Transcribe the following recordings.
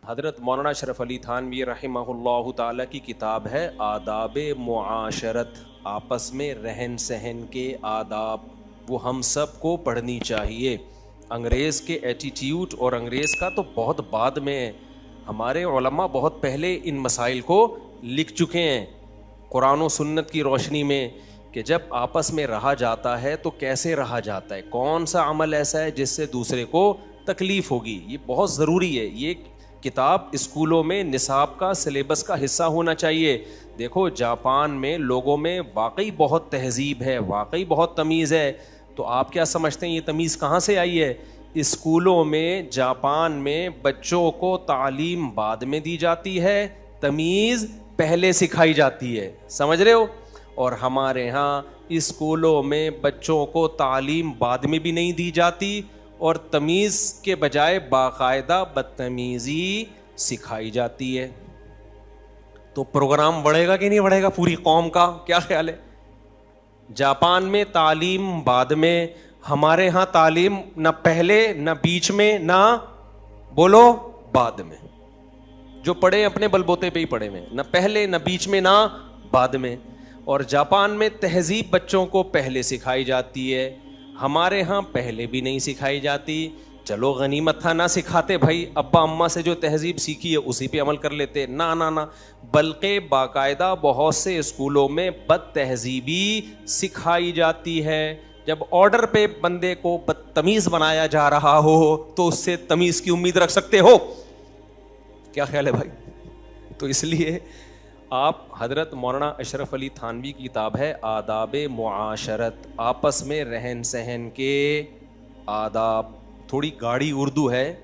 حضرت مولانا اشرف علی تھانوی رحمہ اللہ تعالیٰ کی کتاب ہے آداب معاشرت، آپس میں رہن سہن کے آداب، وہ ہم سب کو پڑھنی چاہیے۔ انگریز کے ایٹیٹیوڈ اور انگریز کا تو بہت بعد میں ہے، ہمارے علماء بہت پہلے ان مسائل کو لکھ چکے ہیں قرآن و سنت کی روشنی میں، کہ جب آپس میں رہا جاتا ہے تو کیسے رہا جاتا ہے، کون سا عمل ایسا ہے جس سے دوسرے کو تکلیف ہوگی۔ یہ بہت ضروری ہے، یہ کتاب اسکولوں میں نصاب کا سلیبس کا حصہ ہونا چاہیے۔ دیکھو جاپان میں لوگوں میں واقعی بہت تہذیب ہے، واقعی بہت تمیز ہے، تو آپ کیا سمجھتے ہیں یہ تمیز کہاں سے آئی ہے؟ اسکولوں میں جاپان میں بچوں کو تعلیم بعد میں دی جاتی ہے، تمیز پہلے سکھائی جاتی ہے، سمجھ رہے ہو؟ اور ہمارے ہاں اسکولوں میں بچوں کو تعلیم بعد میں بھی نہیں دی جاتی اور تمیز کے بجائے باقاعدہ بدتمیزی سکھائی جاتی ہے۔ تو پروگرام بڑھے گا کہ نہیں بڑھے گا پوری قوم کا؟ کیا خیال ہے؟ جاپان میں تعلیم بعد میں، ہمارے ہاں تعلیم نہ پہلے نہ بیچ میں نہ بولو بعد میں۔ جو پڑھے اپنے بل بوتے پہ ہی پڑھے ہوئے، نہ پہلے نہ بیچ میں نہ بعد میں۔ اور جاپان میں تہذیب بچوں کو پہلے سکھائی جاتی ہے، ہمارے ہاں پہلے بھی نہیں سکھائی جاتی۔ چلو غنیمت تھا نہ سکھاتے بھائی، ابا اماں سے جو تہذیب سیکھی ہے اسی پہ عمل کر لیتے، نہ بلکہ باقاعدہ بہت سے اسکولوں میں بد تہذیبی سکھائی جاتی ہے۔ جب آرڈر پہ بندے کو بدتمیز بنایا جا رہا ہو تو اس سے تمیز کی امید رکھ سکتے ہو؟ کیا خیال ہے بھائی؟ تو اس لیے آپ حضرت مولانا اشرف علی تھانوی کی کتاب ہے آداب معاشرت، آپس میں رہن سہن کے آداب۔ تھوڑی گاڑی اردو ہے،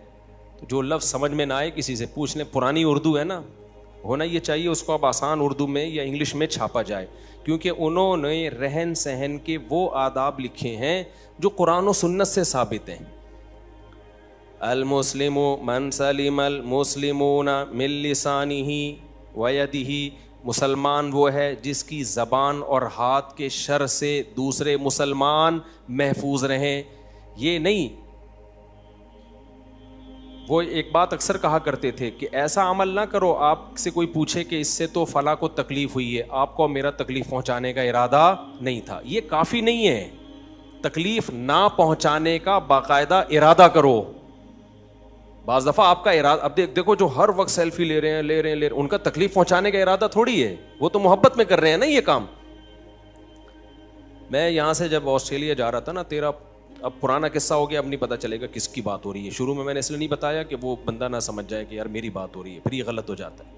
جو لفظ سمجھ میں نہ آئے کسی سے پوچھ لیں، پرانی اردو ہے نا، ہونا یہ چاہیے اس کو اب آسان اردو میں یا انگلش میں چھاپا جائے، کیونکہ انہوں نے رہن سہن کے وہ آداب لکھے ہیں جو قرآن و سنت سے ثابت ہیں۔ المسلم من سلم المسلمون من لسانہ ویدہ، مسلمان وہ ہے جس کی زبان اور ہاتھ کے شر سے دوسرے مسلمان محفوظ رہیں۔ یہ نہیں، وہ ایک بات اکثر کہا کرتے تھے کہ ایسا عمل نہ کرو آپ سے کوئی پوچھے کہ اس سے تو فلاں کو تکلیف ہوئی ہے، آپ کو میرا تکلیف پہنچانے کا ارادہ نہیں تھا۔ یہ کافی نہیں ہے، تکلیف نہ پہنچانے کا باقاعدہ ارادہ کرو۔ بعض دفعہ آپ کا ارادہ، اب دیکھو جو ہر وقت سیلفی لے رہے ہیں ان کا تکلیف پہنچانے کا ارادہ تھوڑی ہے، وہ تو محبت میں کر رہے ہیں نا یہ کام۔ میں یہاں سے جب آسٹریلیا جا رہا تھا نا، اب پرانا قصہ ہو گیا، اب نہیں پتا چلے گا کس کی بات ہو رہی ہے۔ شروع میں نے اس لیے نہیں بتایا کہ وہ بندہ نہ سمجھ جائے کہ یار میری بات ہو رہی ہے، پھر یہ غلط ہو جاتا ہے۔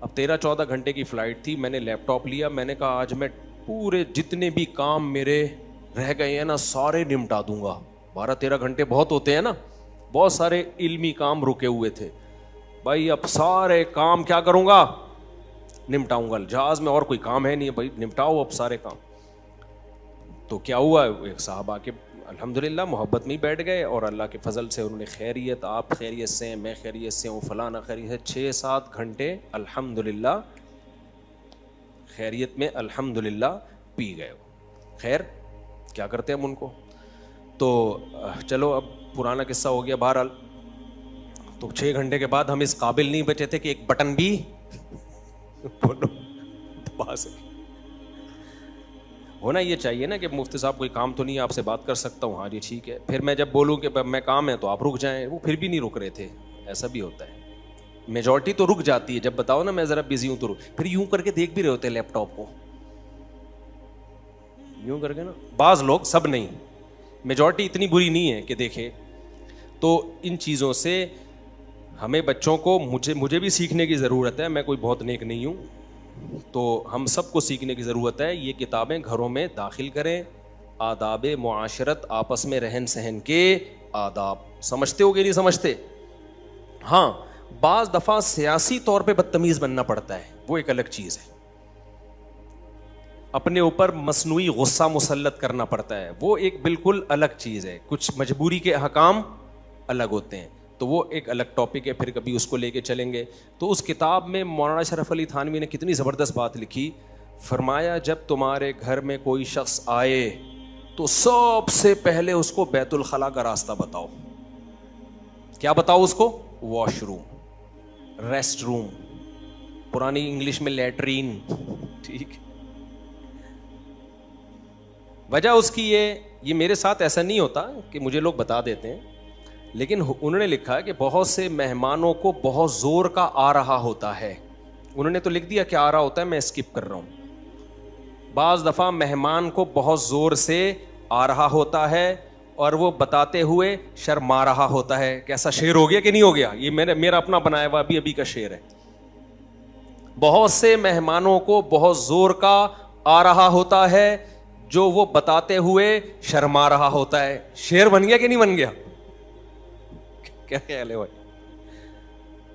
اب 13-14 گھنٹے کی فلائٹ تھی، میں نے لیپ ٹاپ لیا، میں نے کہا آج میں پورے جتنے بھی کام میرے رہ گئے ہیں نا سارے نمٹا دوں گا۔ 12-13 گھنٹے بہت ہوتے ہیں نا، بہت سارے علمی کام رکے ہوئے تھے بھائی، اب سارے کام کیا کروں گا؟ نمٹاؤں گا۔ جہاز میں اور کوئی کام ہے نہیں بھائی، نمٹاؤ اب سارے کام۔ تو کیا ہوا، ایک صاحب آ کے الحمدللہ محبت میں بیٹھ گئے اور اللہ کے فضل سے انہوں نے خیریت، آپ خیریت سے ہیں، میں خیریت سے ہوں، فلانا خیریت سے، 6-7 گھنٹے الحمدللہ خیریت میں الحمدللہ پی گئے۔ خیر کیا کرتے ہیں ہم ان کو، تو چلو اب پرانا قصہ ہو گیا۔ بہرحال تو 6 گھنٹے کے بعد ہم اس قابل نہیں بچے تھے کہ ایک بٹن بھی بولو دبا سکے۔ ہونا یہ چاہیے نا کہ مفتی صاحب کوئی کام تو نہیں، آپ سے بات کر سکتا ہوں؟ ہاں جی ٹھیک ہے۔ پھر میں جب بولوں کہ میں کام ہے تو آپ رک جائیں، وہ پھر بھی نہیں رک رہے تھے۔ ایسا بھی ہوتا ہے، میجورٹی تو رک جاتی ہے، جب بتاؤ نا میں ذرا بزی ہوں تو رک، پھر یوں کر کے دیکھ بھی رہے ہوتے لیپ ٹاپ کو، یوں کر کے نا، بعض لوگ، سب نہیں، میجورٹی اتنی بری نہیں ہے کہ دیکھے۔ تو ان چیزوں سے ہمیں بچوں کو، مجھے بھی سیکھنے کی ضرورت ہے، میں کوئی بہت نیک نہیں ہوں، تو ہم سب کو سیکھنے کی ضرورت ہے۔ یہ کتابیں گھروں میں داخل کریں، آداب معاشرت، آپس میں رہن سہن کے آداب۔ سمجھتے ہو کہ نہیں سمجھتے؟ ہاں بعض دفعہ سیاسی طور پہ بدتمیز بننا پڑتا ہے، وہ ایک الگ چیز ہے، اپنے اوپر مصنوعی غصہ مسلط کرنا پڑتا ہے، وہ ایک بالکل الگ چیز ہے۔ کچھ مجبوری کے احکام الگ ہوتے ہیں، تو وہ ایک الگ ٹاپک ہے، پھر کبھی اس کو لے کے چلیں گے۔ تو اس کتاب میں مولانا شرف علی تھانوی نے کتنی زبردست بات لکھی، فرمایا جب تمہارے گھر میں کوئی شخص آئے تو سب سے پہلے اس کو بیت الخلاء کا راستہ بتاؤ۔ کیا بتاؤ اس کو؟ Wash room. ریسٹ روم, پرانی انگلش میں لیٹرین. ٹھیک, وجہ اس کی یہ میرے ساتھ ایسا نہیں ہوتا کہ مجھے لوگ بتا دیتے ہیں, لیکن انہوں نے لکھا کہ بہت سے مہمانوں کو بہت زور کا آ رہا ہوتا ہے. انہوں نے تو لکھ دیا کہ آ رہا ہوتا ہے, میں اسکپ کر رہا ہوں. بعض دفعہ مہمان کو بہت زور سے آ رہا ہوتا ہے اور وہ بتاتے ہوئے شرما رہا ہوتا ہے. کیسا شعر ہو گیا کہ نہیں ہو گیا؟ یہ میرا اپنا بنایا ہوا ابھی کا شعر ہے. بہت سے مہمانوں کو بہت زور کا آ رہا ہوتا ہے جو وہ بتاتے ہوئے شرما رہا ہوتا ہے. شعر بن گیا کہ نہیں بن گیا؟ کیا خیال ہے بھائی؟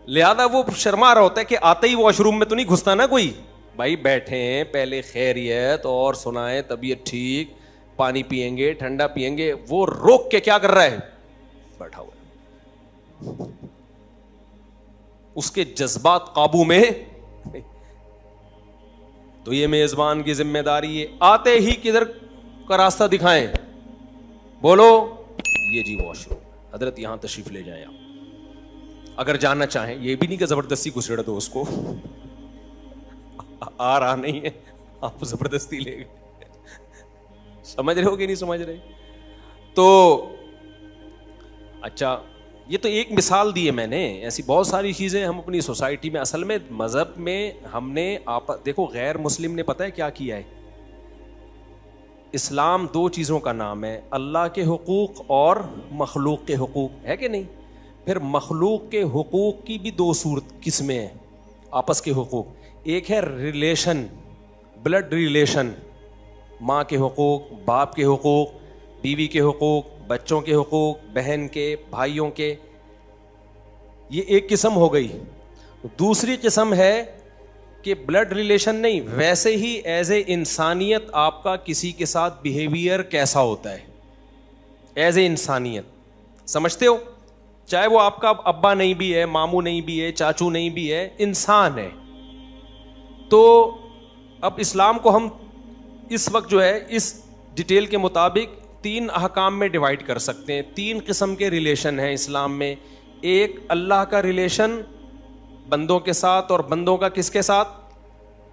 لہذا وہ شرما رہا ہوتا ہے کہ آتے ہی واش روم میں تو نہیں گھستا نا کوئی. بھائی بیٹھیں, پہلے خیریت اور سنائیں, طبیعت ٹھیک, پانی پیئیں گے, ٹھنڈا پیئیں گے. وہ روک کے کیا کر رہا ہے؟ بیٹھا ہوا ہے. اس کے جذبات قابو میں. تو یہ میزبان کی ذمہ داری ہے, آتے ہی کدھر کا راستہ دکھائیں, بولو یہ جی واش روم, حضرت یہاں تشریف لے جائیں آپ. اگر جانا چاہیں, یہ بھی نہیں کہ زبردستی گھسیڑ دو اس کو, آ رہا نہیں ہے آپ زبردستی لے گئے. سمجھ رہے ہو کہ نہیں سمجھ رہے؟ تو اچھا, یہ تو ایک مثال دی ہے میں نے, ایسی بہت ساری چیزیں ہم اپنی سوسائٹی میں. اصل میں مذہب میں ہم نے دیکھو غیر مسلم نے پتہ ہے کیا کیا ہے؟ اسلام دو چیزوں کا نام ہے, اللہ کے حقوق اور مخلوق کے حقوق, ہے کہ نہیں؟ پھر مخلوق کے حقوق کی بھی دو قسمیں ہیں, آپس کے حقوق. ایک ہے ریلیشن, بلڈ ریلیشن, ماں کے حقوق, باپ کے حقوق, بیوی کے حقوق, بچوں کے حقوق, بہن کے, بھائیوں کے. یہ ایک قسم ہو گئی. دوسری قسم ہے کہ بلڈ ریلیشن نہیں, ویسے ہی ایز اے انسانیت آپ کا کسی کے ساتھ بیہیویئر کیسا ہوتا ہے, ایز اے انسانیت. سمجھتے ہو؟ چاہے وہ آپ کا ابا نہیں بھی ہے, ماموں نہیں بھی ہے, چاچو نہیں بھی ہے, انسان ہے. تو اب اسلام کو ہم اس وقت جو ہے اس ڈیٹیل کے مطابق 3 احکام میں ڈیوائڈ کر سکتے ہیں. 3 قسم کے ریلیشن ہیں اسلام میں. ایک اللہ کا ریلیشن بندوں کے ساتھ, اور بندوں کا کس کے ساتھ؟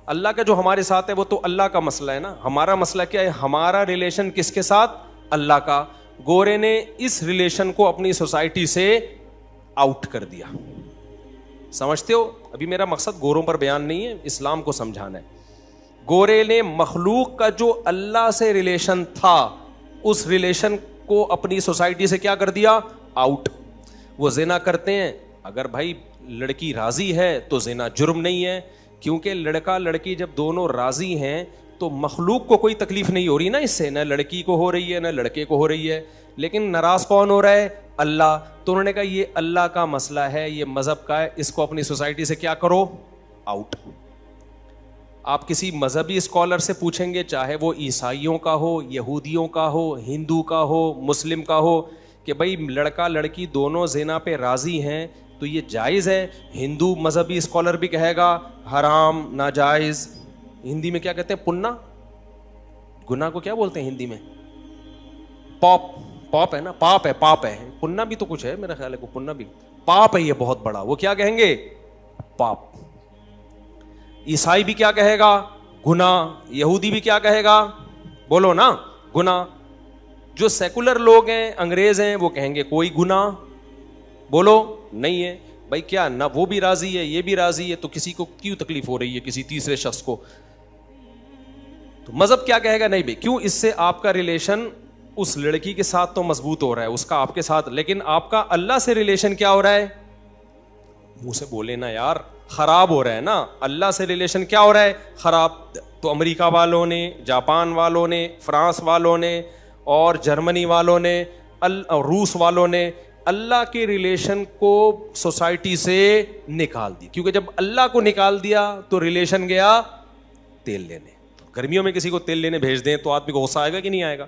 اللہ کا جو ہمارے ساتھ ہے وہ تو اللہ کا مسئلہ ہے نا. ہمارا مسئلہ کیا ہے؟ ہمارا ریلیشن کس کے ساتھ؟ اللہ کا. گورے نے اس ریلیشن کو اپنی سوسائٹی سے آؤٹ کر دیا. سمجھتے ہو؟ ابھی میرا مقصد گوروں پر بیان نہیں ہے, اسلام کو سمجھانا ہے. گورے نے مخلوق کا جو اللہ سے ریلیشن تھا اس ریلیشن کو اپنی سوسائٹی سے کیا کر دیا؟ آؤٹ. وہ زنا کرتے ہیں, اگر بھائی لڑکی راضی ہے تو زنا جرم نہیں ہے, کیونکہ لڑکا لڑکی جب دونوں راضی ہیں تو مخلوق کو کوئی تکلیف نہیں ہو رہی نا اس سے, نہ لڑکی کو ہو رہی ہے نہ لڑکے کو ہو رہی ہے. لیکن ناراض کون ہو رہا ہے؟ اللہ. تو انہوں نے کہا یہ اللہ کا مسئلہ ہے, یہ مذہب کا ہے, اس کو اپنی سوسائٹی سے کیا کرو؟ آؤٹ. آپ کسی مذہبی اسکالر سے پوچھیں گے, چاہے وہ عیسائیوں کا ہو, یہودیوں کا ہو, ہندو کا ہو, مسلم کا ہو, کہ بھائی لڑکا لڑکی دونوں زنا پہ راضی ہیں تو یہ جائز ہے. ہندو مذہبی اسکالر بھی کہے گا حرام, ناجائز. ہندی میں کیا کہتے ہیں؟ پننا. گناہ کو کیا بولتے ہیں ہندی میں؟ پاپ ہے نا, پاپ ہے. پننا بھی تو کچھ ہے میرا خیال ہے, کو پننا بھی پاپ ہے یہ بہت بڑا, وہ کیا کہیں گے؟ پاپ. عیسائی بھی کیا کہے گا؟ گناہ. یہودی بھی کیا کہے گا؟ بولو نا, گناہ. جو سیکولر لوگ ہیں, انگریز ہیں, وہ کہیں گے کوئی گناہ بولو نہیں ہے. بھائی کیا نہ وہ بھی راضی ہے یہ بھی راضی ہے, تو کسی کو کیوں تکلیف ہو رہی ہے کسی تیسرے شخص کو؟ تو مذہب کیا کہے گا؟ نہیں بھائی, کیوں؟ اس سے آپ کا ریلیشن اس لڑکی کے ساتھ تو مضبوط ہو رہا ہے, اس کا آپ کے ساتھ, لیکن آپ کا اللہ سے ریلیشن کیا ہو رہا ہے؟ منہ سے بولے نا یار, خراب ہو رہا ہے نا. اللہ سے ریلیشن کیا ہو رہا ہے؟ خراب. تو امریکہ والوں نے, جاپان والوں نے, فرانس والوں نے, اور جرمنی والوں نے, روس والوں نے اللہ کے ریلیشن کو سوسائٹی سے نکال دی, کیونکہ جب اللہ کو نکال دیا تو ریلیشن گیا تیل لینے. گرمیوں میں کسی کو تیل لینے بھیج دیں تو آدمی کو غصہ آئے گا کہ نہیں آئے گا؟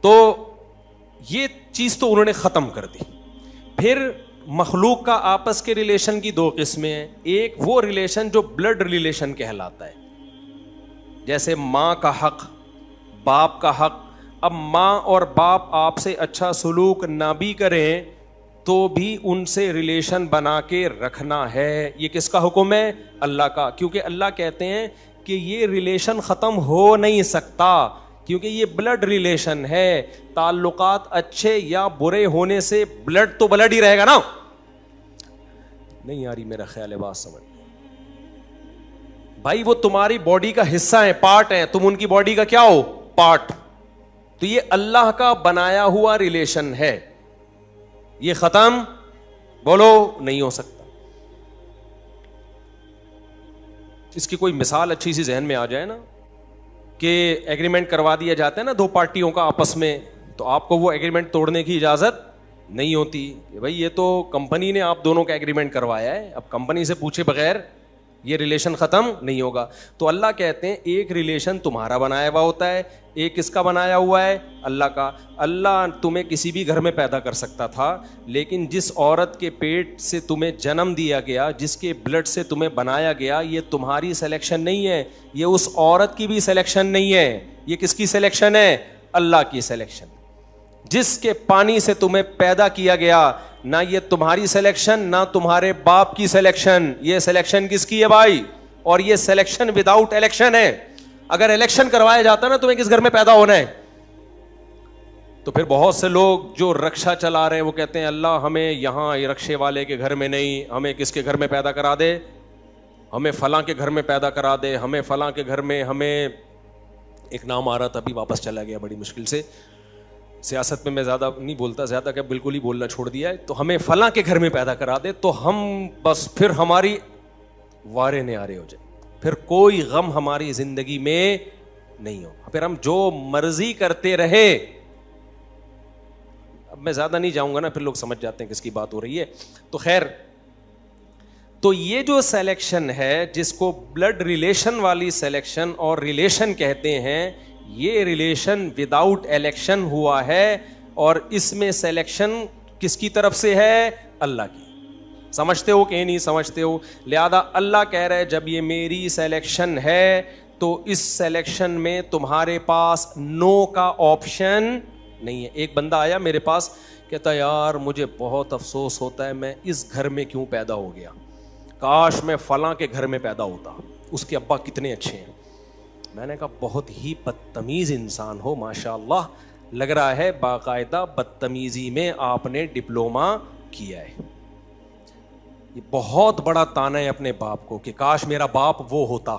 تو یہ چیز تو انہوں نے ختم کر دی. پھر مخلوق کا آپس کے ریلیشن کی 2 قسمیں ہیں. ایک وہ ریلیشن جو بلڈ ریلیشن کہلاتا ہے, جیسے ماں کا حق, باپ کا حق. اب ماں اور باپ آپ سے اچھا سلوک نہ بھی کریں تو بھی ان سے ریلیشن بنا کے رکھنا ہے. یہ کس کا حکم ہے؟ اللہ کا. کیونکہ اللہ کہتے ہیں کہ یہ ریلیشن ختم ہو نہیں سکتا, کیونکہ یہ بلڈ ریلیشن ہے. تعلقات اچھے یا برے ہونے سے بلڈ تو بلڈ ہی رہے گا نا. نہیں یاری میرا خیال ہے بات سمجھ بھائی, وہ تمہاری باڈی کا حصہ ہے, پارٹ ہے, تم ان کی باڈی کا کیا ہو؟ پارٹ. تو یہ اللہ کا بنایا ہوا ریلیشن ہے, یہ ختم بولو نہیں ہو سکتا. اس کی کوئی مثال اچھی سی ذہن میں آ جائے نا, کہ ایگریمنٹ کروا دیا جاتا ہے نا دو پارٹیوں کا آپس میں, تو آپ کو وہ ایگریمنٹ توڑنے کی اجازت نہیں ہوتی کہ بھائی یہ تو کمپنی نے آپ دونوں کا ایگریمنٹ کروایا ہے, اب کمپنی سے پوچھے بغیر یہ ریلیشن ختم نہیں ہوگا. تو اللہ کہتے ہیں ایک ریلیشن تمہارا بنایا ہوا ہوتا ہے, ایک کس کا بنایا ہوا ہے؟ اللہ کا. اللہ تمہیں کسی بھی گھر میں پیدا کر سکتا تھا, لیکن جس عورت کے پیٹ سے تمہیں جنم دیا گیا, جس کے بلڈ سے تمہیں بنایا گیا, یہ تمہاری سلیکشن نہیں ہے, یہ اس عورت کی بھی سلیکشن نہیں ہے, یہ کس کی سلیکشن ہے؟ اللہ کی سلیکشن. جس کے پانی سے تمہیں پیدا کیا گیا, نہ یہ تمہاری سلیکشن نہ تمہارے باپ کی سلیکشن, یہ سلیکشن کس کی ہے بھائی؟ اور یہ سلیکشن وداؤٹ الیکشن ہے. اگر الیکشن کروایا جاتا نا تمہیں کس گھر میں پیدا ہونا ہے, تو پھر بہت سے لوگ جو رکشا چلا رہے ہیں وہ کہتے ہیں اللہ ہمیں یہاں رکشے والے کے گھر میں نہیں, ہمیں کس کے گھر میں پیدا کرا دے, ہمیں فلاں کے گھر میں پیدا کرا دے, ہمیں فلاں کے گھر میں. ہمیں ایک نام آ رہا تھا ابھی واپس چلا گیا بڑی مشکل سے, سیاست میں زیادہ نہیں بولتا, زیادہ کیا بالکل ہی بولنا چھوڑ دیا ہے. تو ہمیں فلاں کے گھر میں پیدا کرا دے تو ہم بس پھر ہماری وارے نیارے ہو جائے, پھر کوئی غم ہماری زندگی میں نہیں ہو, پھر ہم جو مرضی کرتے رہے. اب میں زیادہ نہیں جاؤں گا نا, پھر لوگ سمجھ جاتے ہیں کس کی بات ہو رہی ہے. تو خیر, تو یہ جو سلیکشن ہے جس کو بلڈ ریلیشن والی سلیکشن اور ریلیشن کہتے ہیں, یہ ریلیشن وداؤٹ الیکشن ہوا ہے, اور اس میں سلیکشن کس کی طرف سے ہے؟ اللہ کی. سمجھتے ہو کہ نہیں سمجھتے ہو؟ لہذا اللہ کہہ رہے جب یہ میری سلیکشن ہے تو اس سلیکشن میں تمہارے پاس نو کا آپشن نہیں ہے. ایک بندہ آیا میرے پاس, کہتا یار مجھے بہت افسوس ہوتا ہے میں اس گھر میں کیوں پیدا ہو گیا, کاش میں فلاں کے گھر میں پیدا ہوتا, اس کے ابا کتنے اچھے ہیں. میں نے کہا بہت ہی بدتمیز انسان ہو ماشاء اللہ, لگ رہا ہے باقاعدہ بدتمیزی میں آپ نے ڈپلوما کیا ہے. یہ بہت بڑا تانا ہے اپنے باپ کو کہ کاش میرا باپ وہ ہوتا.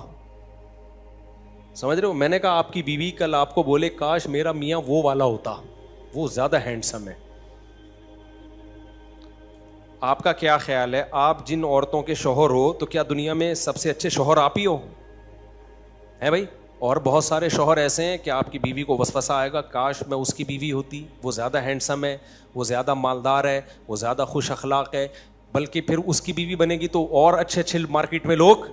سمجھ رہے ہو؟ میں نے کہا آپ کی بیوی کل آپ کو بولے کاش میرا میاں وہ والا ہوتا, وہ زیادہ ہینڈسم ہے. آپ کا کیا خیال ہے, آپ جن عورتوں کے شوہر ہو تو کیا دنیا میں سب سے اچھے شوہر آپ ہی ہو؟ ہے بھائی. اور بہت سارے شوہر ایسے ہیں کہ آپ کی بیوی کو وسوسہ آئے گا کاش میں اس کی بیوی ہوتی, وہ زیادہ ہینڈسم ہے, وہ زیادہ مالدار ہے, وہ زیادہ خوش اخلاق ہے, بلکہ پھر اس کی بیوی بنے گی تو اور اچھے اچھے مارکیٹ میں لوگ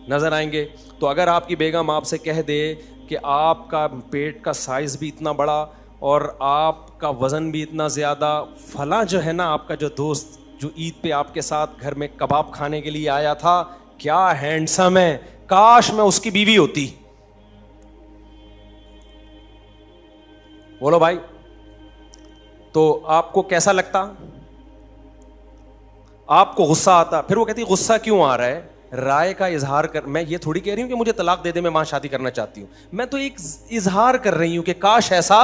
نظر آئیں گے. تو اگر آپ کی بیگم آپ سے کہہ دے کہ آپ کا پیٹ کا سائز بھی اتنا بڑا اور آپ کا وزن بھی اتنا زیادہ, فلاں جو ہے نا آپ کا جو دوست جو عید پہ آپ کے ساتھ گھر میں کباب کھانے کے لیے آیا تھا, کیا ہینڈسم ہے, کاش میں اس کی بیوی ہوتی. بولو بھائی, تو آپ کو کیسا لگتا؟ آپ کو غصہ آتا؟ پھر وہ کہتی غصہ کیوں آ رہا ہے, رائے کا اظہار کر. میں یہ تھوڑی کہہ رہی ہوں کہ مجھے طلاق دے دے میں وہاں شادی کرنا چاہتی ہوں, میں تو ایک اظہار کر رہی ہوں کہ کاش ایسا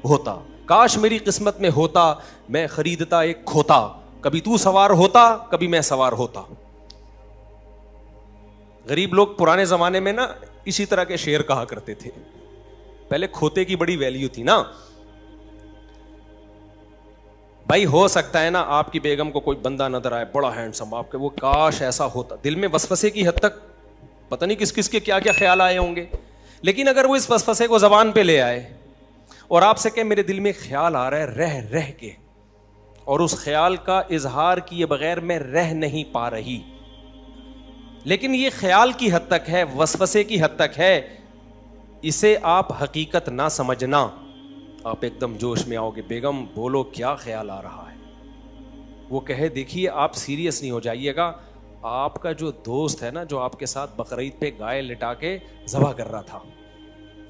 ہوتا, کاش میری قسمت میں ہوتا, میں خریدتا ایک کھوتا, کبھی تو سوار ہوتا کبھی میں سوار ہوتا. غریب لوگ پرانے زمانے میں نا اسی طرح کے شعر کہا کرتے تھے, پہلے کھوتے کی بڑی ویلیو تھی نا. بھائی ہو سکتا ہے نا آپ کی بیگم کو کوئی بندہ نظر آئے بڑا ہینڈسم, آپ کے وہ کاش ایسا ہوتا, دل میں وسوسے کی حد تک پتہ نہیں کس کس کے کیا کیا خیال آئے ہوں گے. لیکن اگر وہ اس وسوسے کو زبان پہ لے آئے اور آپ سے کہ میرے دل میں خیال آ رہا ہے رہ رہ کے, اور اس خیال کا اظہار کیے بغیر میں رہ نہیں پا رہی, لیکن یہ خیال کی حد تک ہے, وسوسے کی حد تک ہے, اسے آپ حقیقت نہ سمجھنا. آپ ایک دم جوش میں آؤ گے, بیگم بولو کیا خیال آ رہا ہے, وہ کہے دیکھیے آپ سیریس نہیں ہو جائیے گا, آپ کا جو دوست ہے نا جو آپ کے ساتھ بقرعید پہ گائے لٹا کے ذبح کر رہا تھا,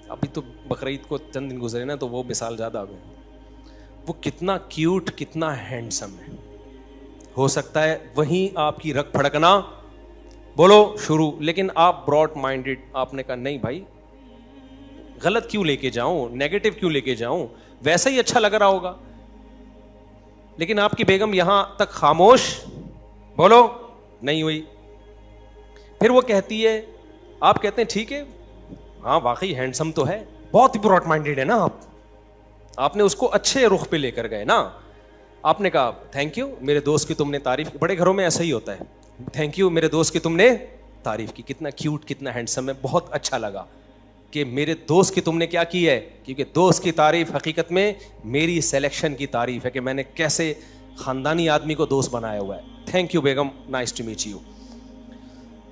ابھی تو بقرعید کو چند دن گزرے نا تو وہ مثال زیادہ آ گئی, وہ کتنا کیوٹ کتنا ہینڈسم ہے, ہو سکتا ہے وہیں آپ کی رگ پھڑکنا بولو شروع. لیکن آپ براڈ مائنڈیڈ, آپ نے کہا نہیں بھائی غلط کیوں لے کے جاؤں, نیگیٹو کیوں لے کے جاؤں, ویسا ہی اچھا لگ رہا ہوگا. لیکن آپ کی بیگم یہاں تک خاموش بولو نہیں ہوئی. پھر وہ کہتی ہے, آپ کہتے ہیں ٹھیک ہے ہاں واقعی ہینڈسم تو ہے, بہت ہی براڈ مائنڈیڈ ہے نا آپ نے اس کو اچھے رخ پہ لے کر گئے نا. آپ نے کہا تھینک یو میرے دوست کی تم نے تعریف کی. بڑے گھروں میں ایسا ہی ہوتا ہے, تھینک یو میرے دوست کی تم نے تعریف کی, کتنا کیوٹ کتنا ہینڈسم ہے, بہت اچھا لگا کہ میرے دوست کی تم نے کیا کی ہے, کیونکہ دوست کی تعریف حقیقت میں میری سلیکشن کی تعریف ہے کہ میں نے کیسے خاندانی آدمی کو دوست بنایا ہوا ہے. Thank you Begum, nice to meet you.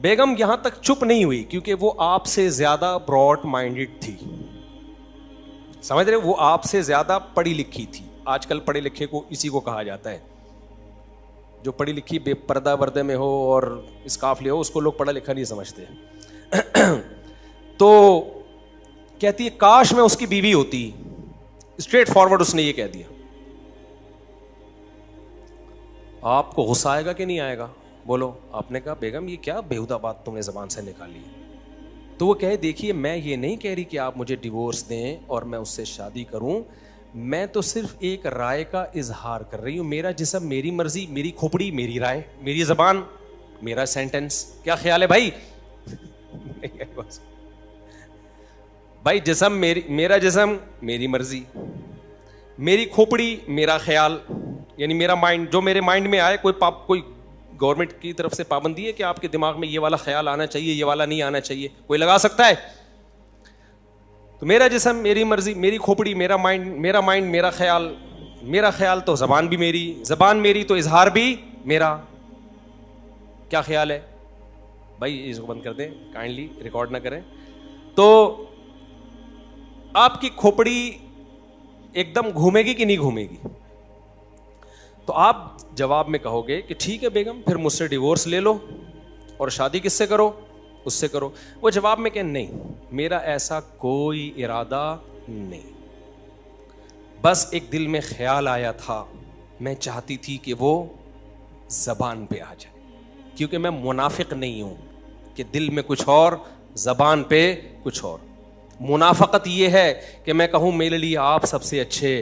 بیگم یہاں تک چپ نہیں ہوئی کیونکہ وہ آپ سے زیادہ براڈ مائنڈیڈ تھی, سمجھ رہے, وہ آپ سے زیادہ پڑھی لکھی تھی. آج کل پڑھے لکھے کو اسی کو کہا جاتا ہے, جو پڑھی لکھی بے پردہ پردے میں ہو اور اسکارف لے ہو اس کو لوگ پڑھا لکھا نہیں سمجھتے. تو کہتی ہے کاش میں اس کی بیوی ہوتی. اسٹریٹ فارورڈ اس نے یہ کہہ دیا. آپ کو غصہ آئے گا کہ نہیں آئے گا بولو. آپ نے کہا بیگم یہ کیا بیہودہ بات تم نے زبان سے نکالی. تو وہ کہے دیکھیے میں یہ نہیں کہہ رہی کہ آپ مجھے ڈیورس دیں اور میں اس سے شادی کروں, میں تو صرف ایک رائے کا اظہار کر رہی ہوں. میرا جسم میری مرضی, میری کھوپڑی میری رائے, میری زبان میرا سینٹنس. کیا خیال ہے بھائی؟ بھائی جسم میرا جسم میری مرضی, میری کھوپڑی میرا خیال, یعنی میرا مائنڈ جو میرے مائنڈ میں آئے. کوئی گورنمنٹ کی طرف سے پابندی ہے کہ آپ کے دماغ میں یہ والا خیال آنا چاہیے یہ والا نہیں آنا چاہیے, کوئی لگا سکتا ہے؟ تو میرا جسم میری مرضی, میری کھوپڑی میرا مائنڈ میرا خیال تو زبان بھی میری, زبان میری تو اظہار بھی میرا. کیا خیال ہے بھائی؟ اس کو بند کر دیں کائنڈلی, ریکارڈ نہ کریں. تو آپ کی کھوپڑی ایک دم گھومے گی کہ نہیں گھومے گی؟ تو آپ جواب میں کہو گے کہ ٹھیک ہے بیگم پھر مجھ سے ڈیورس لے لو اور شادی کس سے کرو, اس سے کرو. وہ جواب میں کہ نہیں میرا ایسا کوئی ارادہ نہیں, بس ایک دل میں خیال آیا تھا, میں چاہتی تھی کہ وہ زبان پہ آ جائے, کیونکہ میں منافق نہیں ہوں کہ دل میں کچھ اور زبان پہ کچھ اور. منافقت یہ ہے کہ میں کہوں میرے لیے آپ سب سے اچھے,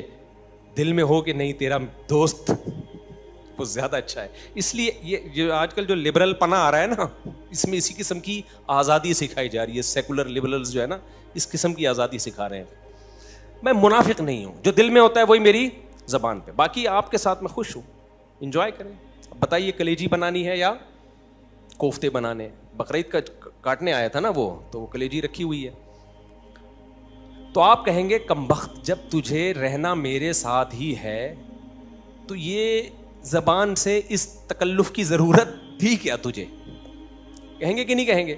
دل میں ہو کہ نہیں تیرا دوست وہ زیادہ اچھا ہے. اس لیے یہ جو آج کل جو لبرل پنا آ رہا ہے نا, اس میں اسی قسم کی آزادی سکھائی جا رہی ہے. سیکولر لبرلز جو ہے نا اس قسم کی آزادی سکھا رہے ہیں. میں منافق نہیں ہوں, جو دل میں ہوتا ہے وہی میری زبان پہ. باقی آپ کے ساتھ میں خوش ہوں, انجوائے کریں. بتائیے کلیجی بنانی ہے یا کوفتے بنانے؟ بقرعید کا کاٹنے آیا تھا نا وہ, تو وہ کلیجی رکھی ہوئی ہے. تو آپ کہیں گے کمبخت جب تجھے رہنا میرے ساتھ ہی ہے تو یہ زبان سے اس تکلف کی ضرورت تھی کیا تجھے؟ کہیں گے کہ نہیں کہیں گے؟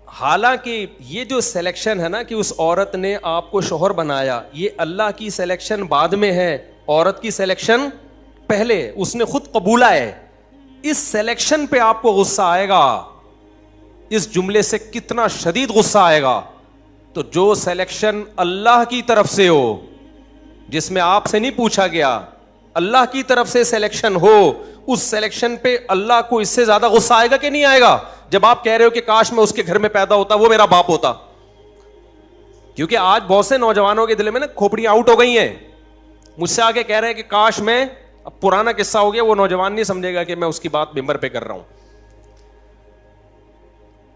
حالانکہ یہ جو سلیکشن ہے نا کہ اس عورت نے آپ کو شوہر بنایا, یہ اللہ کی سلیکشن بعد میں ہے, عورت کی سلیکشن پہلے. اس نے خود قبولا ہے. اس سلیکشن پہ آپ کو غصہ آئے گا, اس جملے سے کتنا شدید غصہ آئے گا. تو جو سلیکشن اللہ کی طرف سے ہو, جس میں آپ سے نہیں پوچھا گیا, اللہ کی طرف سے سلیکشن ہو, اس سلیکشن پہ اللہ کو اس سے زیادہ غصہ آئے گا کہ نہیں آئے گا؟ جب آپ کہہ رہے ہو کہ کاش میں اس کے گھر میں پیدا ہوتا, وہ میرا باپ ہوتا. کیونکہ آج بہت سے نوجوانوں کے دل میں نا کھوپڑیاں آؤٹ ہو گئی ہیں. مجھ سے آگے کہہ رہے ہیں کہ کاش میں, اب پرانا قصہ ہو گیا, وہ نوجوان نہیں سمجھے گا کہ میں اس کی بات ممبر پہ کر رہا ہوں.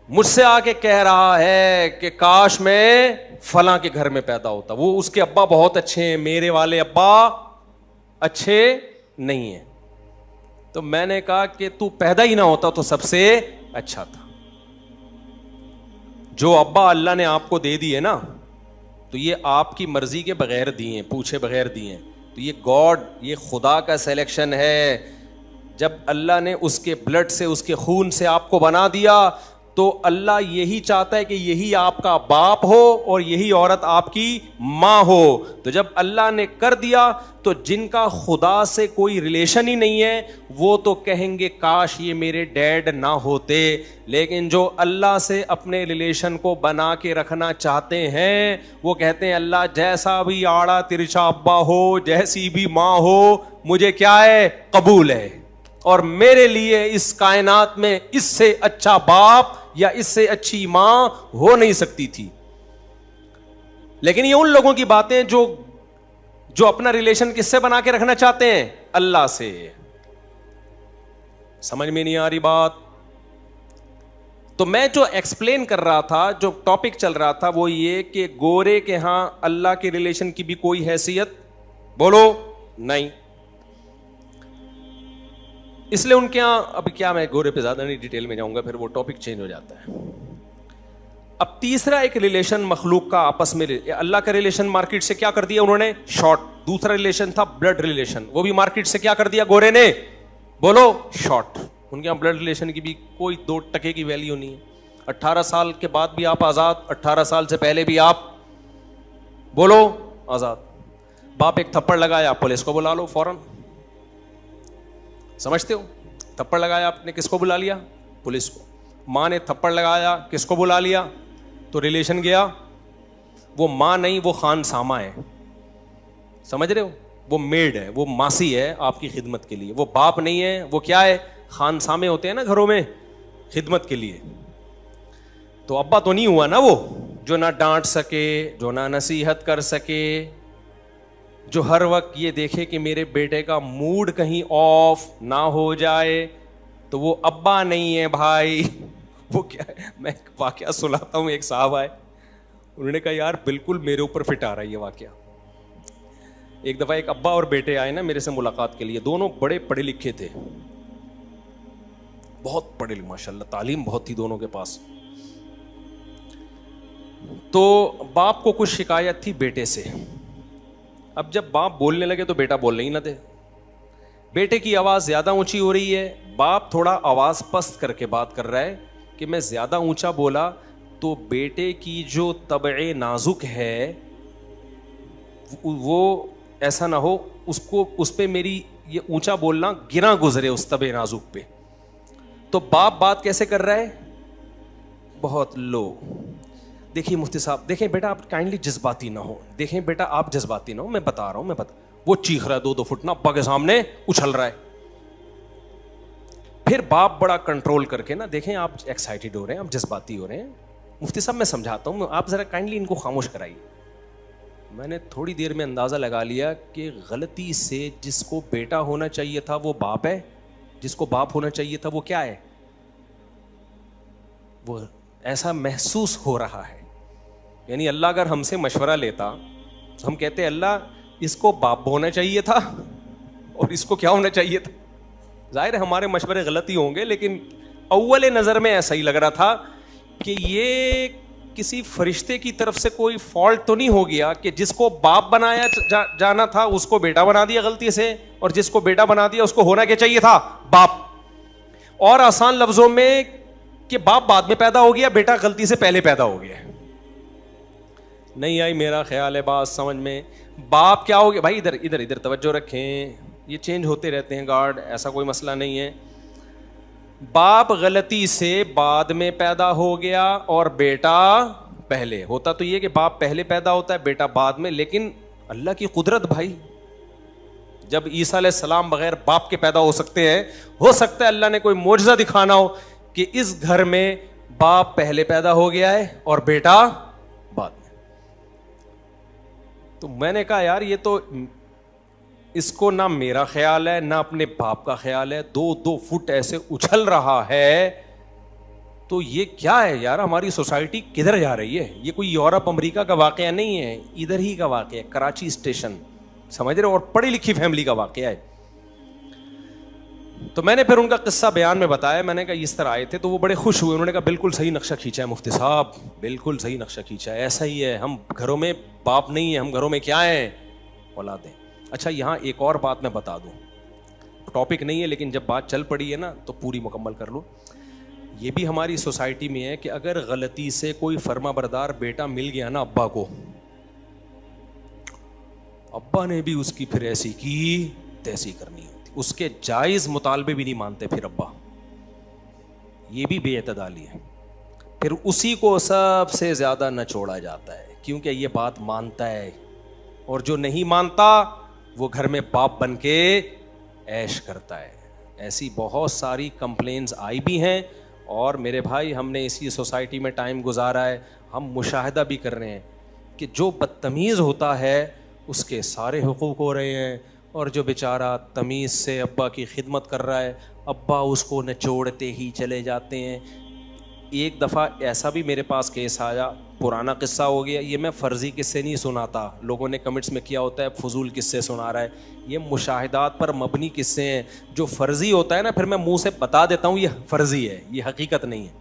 مجھ سے آ کے کہہ رہا ہے کہ کاش میں فلاں کے گھر میں پیدا ہوتا, وہ اس کے ابا بہت اچھے ہیں, میرے والے ابا اچھے نہیں ہیں. تو میں نے کہا کہ تو پیدا ہی نہ ہوتا تو سب سے اچھا تھا. جو ابا اللہ نے آپ کو دے دیے نا, تو یہ آپ کی مرضی کے بغیر دیے, پوچھے بغیر دیے. تو یہ گاڈ, یہ خدا کا سلیکشن ہے. جب اللہ نے اس کے بلڈ سے, اس کے خون سے آپ کو بنا دیا, تو اللہ یہی چاہتا ہے کہ یہی آپ کا باپ ہو اور یہی عورت آپ کی ماں ہو. تو جب اللہ نے کر دیا تو جن کا خدا سے کوئی ریلیشن ہی نہیں ہے وہ تو کہیں گے کاش یہ میرے ڈیڈ نہ ہوتے, لیکن جو اللہ سے اپنے ریلیشن کو بنا کے رکھنا چاہتے ہیں وہ کہتے ہیں اللہ جیسا بھی آڑا ترچا ابا ہو, جیسی بھی ماں ہو, مجھے کیا ہے, قبول ہے, اور میرے لیے اس کائنات میں اس سے اچھا باپ یا اس سے اچھی ماں ہو نہیں سکتی تھی. لیکن یہ ان لوگوں کی باتیں جو اپنا ریلیشن کس سے بنا کے رکھنا چاہتے ہیں, اللہ سے. سمجھ میں نہیں آ رہی بات؟ تو میں جو ایکسپلین کر رہا تھا, جو ٹاپک چل رہا تھا وہ یہ کہ گورے کے ہاں اللہ کے ریلیشن کی بھی کوئی حیثیت بولو نہیں. اس لیے ان کے یہاں, اب کیا میں گورے پہ زیادہ نہیں ڈیٹیل میں جاؤں گا, پھر وہ ٹاپک چینج ہو جاتا ہے. اب تیسرا ایک ریلیشن مخلوق کا آپس میں, اللہ کا ریلیشن مارکیٹ سے کیا کر دیا انہوں نے, شارٹ. دوسرا ریلیشن تھا بلڈ ریلیشن, وہ بھی مارکیٹ سے کیا کر دیا گورے نے, بولو شارٹ. ان کے یہاں بلڈ ریلیشن کی بھی کوئی 2% کی ویلیو نہیں ہے. 18 سال کے بعد بھی آپ آزاد, 18 سال سے پہلے بھی آپ بولو آزاد. باپ ایک تھپڑ لگایا, پولیس کو بلا لو فوراً. سمجھتے ہو؟ تھپڑ لگایا آپ نے, کس کو بلا لیا, پولیس کو. ماں نے تھپڑ لگایا, کس کو بلا لیا, تو ریلیشن گیا. وہ ماں نہیں, وہ خان سامہ ہے. سمجھ رہے ہو؟ وہ میڈ ہے, وہ ماسی ہے آپ کی خدمت کے لیے. وہ باپ نہیں ہے, وہ کیا ہے, خان سامے ہوتے ہیں نا گھروں میں خدمت کے لیے. تو ابا تو نہیں ہوا نا وہ, جو نہ ڈانٹ سکے, جو نہ نصیحت کر سکے, جو ہر وقت یہ دیکھے کہ میرے بیٹے کا موڈ کہیں آف نہ ہو جائے. تو وہ ابا نہیں ہے بھائی. وہ کیا ہے, میں واقعہ سناتا ہوں. ایک صاحب آئے, انہوں نے کہا یار بالکل میرے اوپر فٹ آ رہا ہے یہ واقعہ. ایک دفعہ ایک ابا اور بیٹے آئے نا میرے سے ملاقات کے لیے. دونوں بڑے پڑھے لکھے تھے, بہت پڑھے لکھے, ماشاء اللہ تعلیم بہت تھی دونوں کے پاس. تو باپ کو کچھ شکایت تھی بیٹے سے. اب جب باپ بولنے لگے تو بیٹا بولنے ہی نہ دے. بیٹے کی آواز زیادہ اونچی ہو رہی ہے, باپ تھوڑا آواز پست کر کے بات کر رہا ہے کہ میں زیادہ اونچا بولا تو بیٹے کی جو طبع نازک ہے وہ ایسا نہ ہو اس پہ میری یہ اونچا بولنا گرا گزرے اس طبع نازک پہ. تو باپ بات کیسے کر رہا ہے, بہت لو. دیکھیے مفتی صاحب, دیکھیں بیٹا آپ کائنڈلی جذباتی نہ ہو, دیکھیں بیٹا آپ جذباتی نہ ہو, میں بتا رہا ہوں, وہ چیخ رہا ہے 2 فٹ نا ابا کے سامنے اچھل رہا ہے. پھر باپ بڑا کنٹرول کر کے نا, دیکھیں آپ ایکسائٹیڈ ہو رہے ہیں, آپ جذباتی ہو رہے ہیں, مفتی صاحب میں سمجھاتا ہوں, آپ ذرا کائنڈلی ان کو خاموش کرائیے. میں نے تھوڑی دیر میں اندازہ لگا لیا کہ غلطی سے جس کو بیٹا ہونا چاہیے تھا وہ باپ ہے, جس کو باپ ہونا چاہیے تھا وہ کیا ہے, وہ ایسا محسوس ہو رہا ہے. یعنی اللہ اگر ہم سے مشورہ لیتا, ہم کہتے اللہ اس کو باپ ہونا چاہیے تھا اور اس کو کیا ہونا چاہیے تھا. ظاہر ہے ہمارے مشورے غلط ہی ہوں گے, لیکن اول نظر میں ایسا ہی لگ رہا تھا کہ یہ کسی فرشتے کی طرف سے کوئی فالٹ تو نہیں ہو گیا کہ جس کو باپ بنایا جانا تھا اس کو بیٹا بنا دیا غلطی سے, اور جس کو بیٹا بنا دیا اس کو ہونا کیا چاہیے تھا, باپ. اور آسان لفظوں میں کہ باپ بعد میں پیدا ہو گیا, بیٹا غلطی سے پہلے پیدا ہو گیا. نہیں آئی میرا خیال ہے بات سمجھ میں. باپ کیا ہو گیا بھائی, ادھر توجہ رکھیں, یہ چینج ہوتے رہتے ہیں گارڈ, ایسا کوئی مسئلہ نہیں ہے. باپ غلطی سے بعد میں پیدا ہو گیا اور بیٹا پہلے. ہوتا تو یہ کہ باپ پہلے پیدا ہوتا ہے بیٹا بعد میں, لیکن اللہ کی قدرت بھائی, جب عیسیٰ علیہ السلام بغیر باپ کے پیدا ہو سکتے ہیں, ہو سکتا ہے اللہ نے کوئی معجزہ دکھانا ہو کہ اس گھر میں باپ پہلے پیدا ہو گیا ہے اور بیٹا بعد میں. تو میں نے کہا یار یہ تو اس کو نہ میرا خیال ہے نہ اپنے باپ کا خیال ہے, 2 فٹ ایسے اچھل رہا ہے, تو یہ کیا ہے یار, ہماری سوسائٹی کدھر جا رہی ہے. یہ کوئی یورپ امریکہ کا واقعہ نہیں ہے, ادھر ہی کا واقعہ ہے, کراچی اسٹیشن, سمجھ رہے ہو, اور پڑھی لکھی فیملی کا واقعہ ہے. تو میں نے پھر ان کا قصہ بیان میں بتایا, میں نے کہا اس طرح آئے تھے, تو وہ بڑے خوش ہوئے. انہوں نے کہا بالکل صحیح نقشہ کھینچا ہے مفتی صاحب, بالکل صحیح نقشہ کھینچا ہے, ایسا ہی ہے, ہم گھروں میں باپ نہیں ہے, ہم گھروں میں کیا ہیں, اولادیں. اچھا یہاں ایک اور بات میں بتا دوں, ٹاپک نہیں ہے لیکن جب بات چل پڑی ہے نا تو پوری مکمل کر لو. یہ بھی ہماری سوسائٹی میں ہے کہ اگر غلطی سے کوئی فرما بردار بیٹا مل گیا نا ابا کو، ابا نے بھی اس کی پھر ایسی کی تیسی کرنی ہوتی، اس کے جائز مطالبے بھی نہیں مانتے پھر ابا. یہ بھی بے اعتدالی ہے. پھر اسی کو سب سے زیادہ نچوڑا جاتا ہے کیونکہ یہ بات مانتا ہے، اور جو نہیں مانتا وہ گھر میں باپ بن کے عیش کرتا ہے. ایسی بہت ساری کمپلینز آئی بھی ہیں، اور میرے بھائی ہم نے اسی سوسائٹی میں ٹائم گزارا ہے، ہم مشاہدہ بھی کر رہے ہیں کہ جو بدتمیز ہوتا ہے اس کے سارے حقوق ہو رہے ہیں، اور جو بیچارہ تمیز سے ابا کی خدمت کر رہا ہے ابا اس کو نچوڑتے ہی چلے جاتے ہیں. ایک دفعہ ایسا بھی میرے پاس کیس آیا، پرانا قصہ ہو گیا، یہ میں فرضی قصے نہیں سناتا، لوگوں نے کمنٹس میں کیا ہوتا ہے فضول قصے سنا رہا ہے، یہ مشاہدات پر مبنی قصے ہیں. جو فرضی ہوتا ہے نا پھر میں منہ سے بتا دیتا ہوں یہ فرضی ہے، یہ حقیقت نہیں ہے.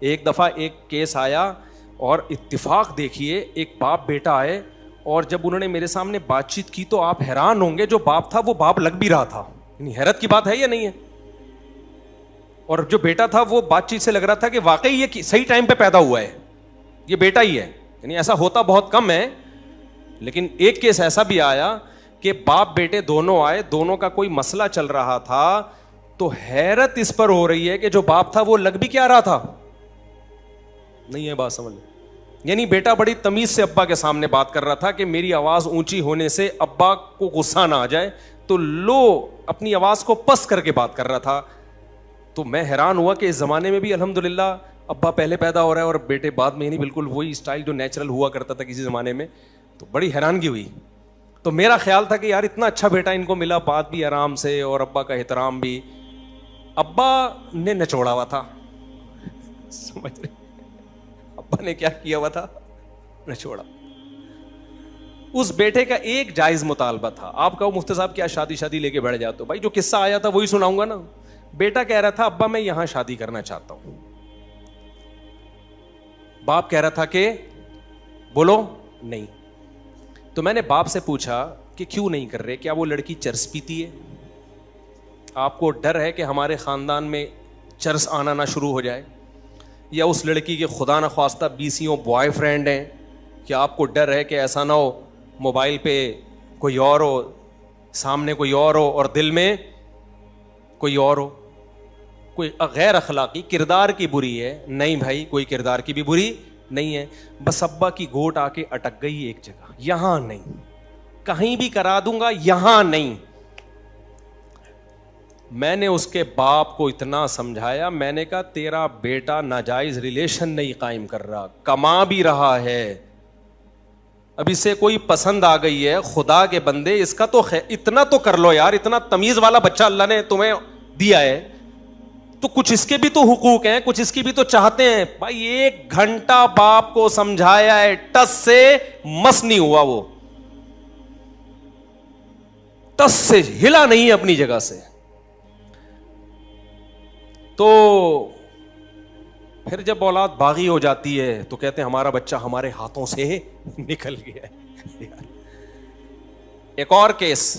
ایک دفعہ ایک کیس آیا اور اتفاق دیکھیے ایک باپ بیٹا آئے، اور جب انہوں نے میرے سامنے بات چیت کی تو آپ حیران ہوں گے، جو باپ تھا وہ باپ لگ بھی رہا تھا. یعنی حیرت کی بات ہے یا نہیں ہے؟ اور جو بیٹا تھا وہ بات چیت سے لگ رہا تھا کہ واقعی یہ صحیح ٹائم پہ پیدا ہوا ہے، یہ بیٹا ہی ہے. یعنی ایسا ہوتا بہت کم ہے، لیکن ایک کیس ایسا بھی آیا کہ باپ بیٹے دونوں آئے، دونوں کا کوئی مسئلہ چل رہا تھا، تو حیرت اس پر ہو رہی ہے کہ جو باپ تھا وہ لگ بھی کیا رہا تھا. نہیں ہے بات سمجھ؟ یعنی بیٹا بڑی تمیز سے ابا کے سامنے بات کر رہا تھا کہ میری آواز اونچی ہونے سے ابا کو غصہ نہ آ جائے، تو لو اپنی آواز کو پست کر کے بات کر رہا تھا. تو میں حیران ہوا کہ اس زمانے میں بھی الحمدللہ ابا پہلے پیدا ہو رہا ہے اور بیٹے بعد میں، نہیں بالکل وہی اسٹائل جو نیچرل ہوا کرتا تھا کسی زمانے میں. تو بڑی حیرانگی ہوئی. تو میرا خیال تھا کہ یار اتنا اچھا بیٹا ان کو ملا، بات بھی آرام سے اور ابا کا احترام بھی. ابا نے نچوڑا ہوا تھا، سمجھ رہے؟ ابا نے کیا کیا ہوا تھا؟ نچوڑا. اس بیٹے کا ایک جائز مطالبہ تھا. آپ کہو مفتی صاحب کیا شادی لے کے بیٹھ جاتے ہو؟ بھائی جو قصہ آیا تھا وہی سناؤں گا نا. بیٹا کہہ رہا تھا ابا میں یہاں شادی کرنا چاہتا ہوں. باپ کہہ رہا تھا کہ بولو نہیں. تو میں نے باپ سے پوچھا کہ کیوں نہیں کر رہے؟ کیا وہ لڑکی چرس پیتی ہے؟ آپ کو ڈر ہے کہ ہمارے خاندان میں چرس آنا نہ شروع ہو جائے؟ یا اس لڑکی کے خدا نخواستہ 20 بوائے فرینڈ ہیں؟ کیا آپ کو ڈر ہے کہ ایسا نہ ہو موبائل پہ کوئی اور ہو، سامنے کوئی اور ہو اور دل میں کوئی اور ہو؟ کوئی غیر اخلاقی کردار کی بری ہے؟ نہیں بھائی، کوئی کردار کی بھی بری نہیں ہے. بس ابا کی گھوٹ آ کے اٹک گئی ایک جگہ، یہاں نہیں، کہیں بھی کرا دوں گا یہاں نہیں. میں نے اس کے باپ کو اتنا سمجھایا، میں نے کہا تیرا بیٹا ناجائز ریلیشن نہیں قائم کر رہا، کما بھی رہا ہے، اب اسے کوئی پسند آ گئی ہے، خدا کے بندے اس کا تو اتنا تو کر لو یار، اتنا تمیز والا بچہ اللہ نے تمہیں دیا ہے تو کچھ اس کے بھی تو حقوق ہیں، کچھ اس کی بھی تو چاہتے ہیں. بھائی 1 گھنٹہ باپ کو سمجھایا ہے، ٹس سے مس نہیں ہوا، وہ ٹس سے ہلا نہیں ہے اپنی جگہ سے. تو پھر جب اولاد باغی ہو جاتی ہے تو کہتے ہیں ہمارا بچہ ہمارے ہاتھوں سے نکل گیا ہے. ایک اور کیس،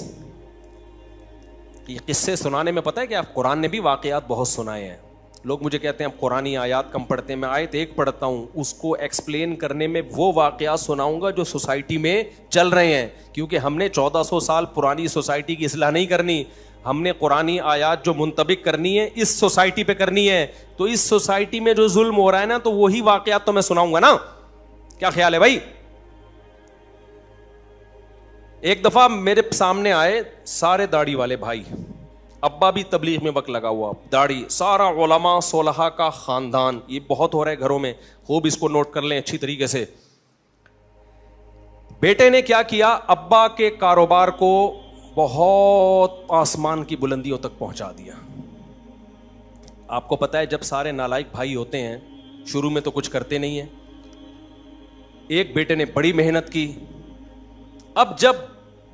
یہ قصے سنانے میں پتہ ہے کہ آپ قرآن نے بھی واقعات بہت سنائے ہیں. لوگ مجھے کہتے ہیں آپ قرآنی آیات کم پڑھتے ہیں. میں آیت ایک پڑھتا ہوں، اس کو ایکسپلین کرنے میں وہ واقعات سناؤں گا جو سوسائٹی میں چل رہے ہیں، کیونکہ ہم نے 1400 سال پرانی سوسائٹی کی اصلاح نہیں کرنی، ہم نے قرآنی آیات جو منطبق کرنی ہے اس سوسائٹی پہ کرنی ہے. تو اس سوسائٹی میں جو ظلم ہو رہا ہے نا، تو وہی واقعات تو میں سناؤں گا نا. کیا خیال ہے بھائی؟ ایک دفعہ میرے سامنے آئے سارے داڑھی والے بھائی، ابا بھی تبلیغ میں وقت لگا ہوا، داڑھی، سارا علماء صلحاء کا خاندان. یہ بہت ہو رہا ہے گھروں میں، خوب اس کو نوٹ کر لیں اچھی طریقے سے. بیٹے نے کیا کیا؟ ابا کے کاروبار کو بہت آسمان کی بلندیوں تک پہنچا دیا. آپ کو پتا ہے جب سارے نالائق بھائی ہوتے ہیں شروع میں تو کچھ کرتے نہیں ہیں. ایک بیٹے نے بڑی محنت کی. اب جب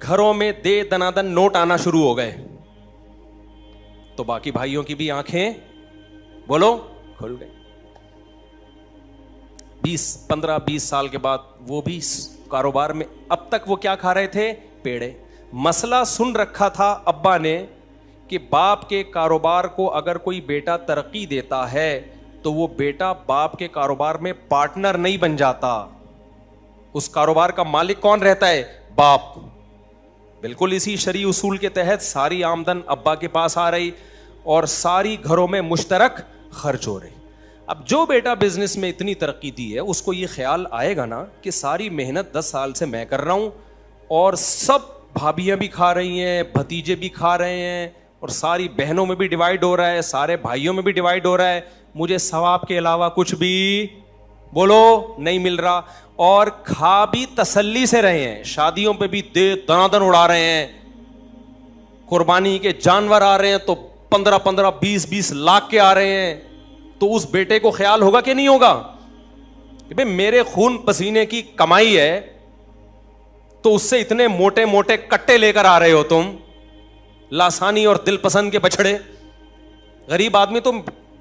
گھروں میں دے دنادن نوٹ آنا شروع ہو گئے تو باقی بھائیوں کی بھی آنکھیں بولو کھل گئی. 15-20 سال کے بعد وہ بھی کاروبار میں، اب تک وہ کیا کھا رہے تھے؟ پیڑے. مسئلہ سن رکھا تھا ابا نے کہ باپ کے کاروبار کو اگر کوئی بیٹا ترقی دیتا ہے تو وہ بیٹا باپ کے کاروبار میں پارٹنر نہیں بن جاتا. اس کاروبار کا مالک کون رہتا ہے؟ باپ. بالکل اسی شرعی اصول کے تحت ساری آمدن ابا کے پاس آ رہی اور ساری گھروں میں مشترک خرچ ہو رہی. اب جو بیٹا بزنس میں اتنی ترقی دی ہے اس کو یہ خیال آئے گا نا کہ ساری محنت 10 سال سے میں کر رہا ہوں اور سب بھابیاں بھی کھا رہی ہیں, بھتیجے بھی کھا رہے ہیں, اور ساری بہنوں میں بھی ڈیوائیڈ ہو رہا ہے, سارے بھائیوں میں بھی ڈیوائیڈ ہو رہا ہے, مجھے ثواب کے علاوہ کچھ بھی بولو نہیں مل رہا. اور کھا بھی تسلی سے رہے ہیں, شادیوں پہ بھی دنادن اڑا رہے ہیں, قربانی کے جانور آ رہے ہیں تو 15 20 لاکھ کے آ رہے ہیں. تو اس بیٹے کو خیال ہوگا کہ نہیں ہوگا کہ بھئی میرے خون پسینے کی کمائی ہے تو اس سے اتنے موٹے موٹے کٹے لے کر آ رہے ہو تم, لاسانی اور دل پسند کے بچڑے. غریب آدمی تو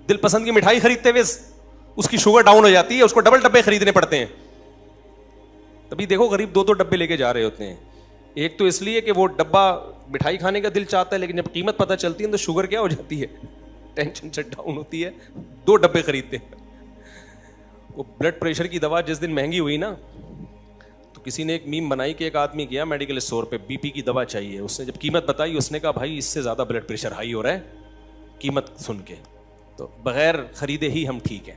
دل پسند کی مٹھائی خریدتے ہوئے اس کی شوگر ڈاؤن ہو جاتی ہے, اس کو ڈبل ڈبے خریدنے پڑتے ہیں. تبھی دیکھو غریب 2 ڈبے لے کے جا رہے ہوتے ہیں. ایک تو اس لیے کہ وہ ڈبہ مٹھائی کھانے کا دل چاہتا ہے, لیکن جب قیمت پتہ چلتی ہے تو شوگر کیا ہو جاتی ہے, ٹینشن سے ڈاؤن ہوتی ہے, 2 ڈبے خریدتے ہیں. وہ بلڈ پریشر کی دوا جس دن مہنگی ہوئی نا تو کسی نے ایک میم بنائی کہ ایک آدمی گیا میڈیکل اسٹور پہ, بی پی کی دوا چاہیے. اس نے جب قیمت بتائی اس نے کہا بھائی اس سے زیادہ بلڈ پریشر ہائی ہو رہا ہے قیمت سن کے, تو بغیر خریدے ہی ہم ٹھیک ہیں.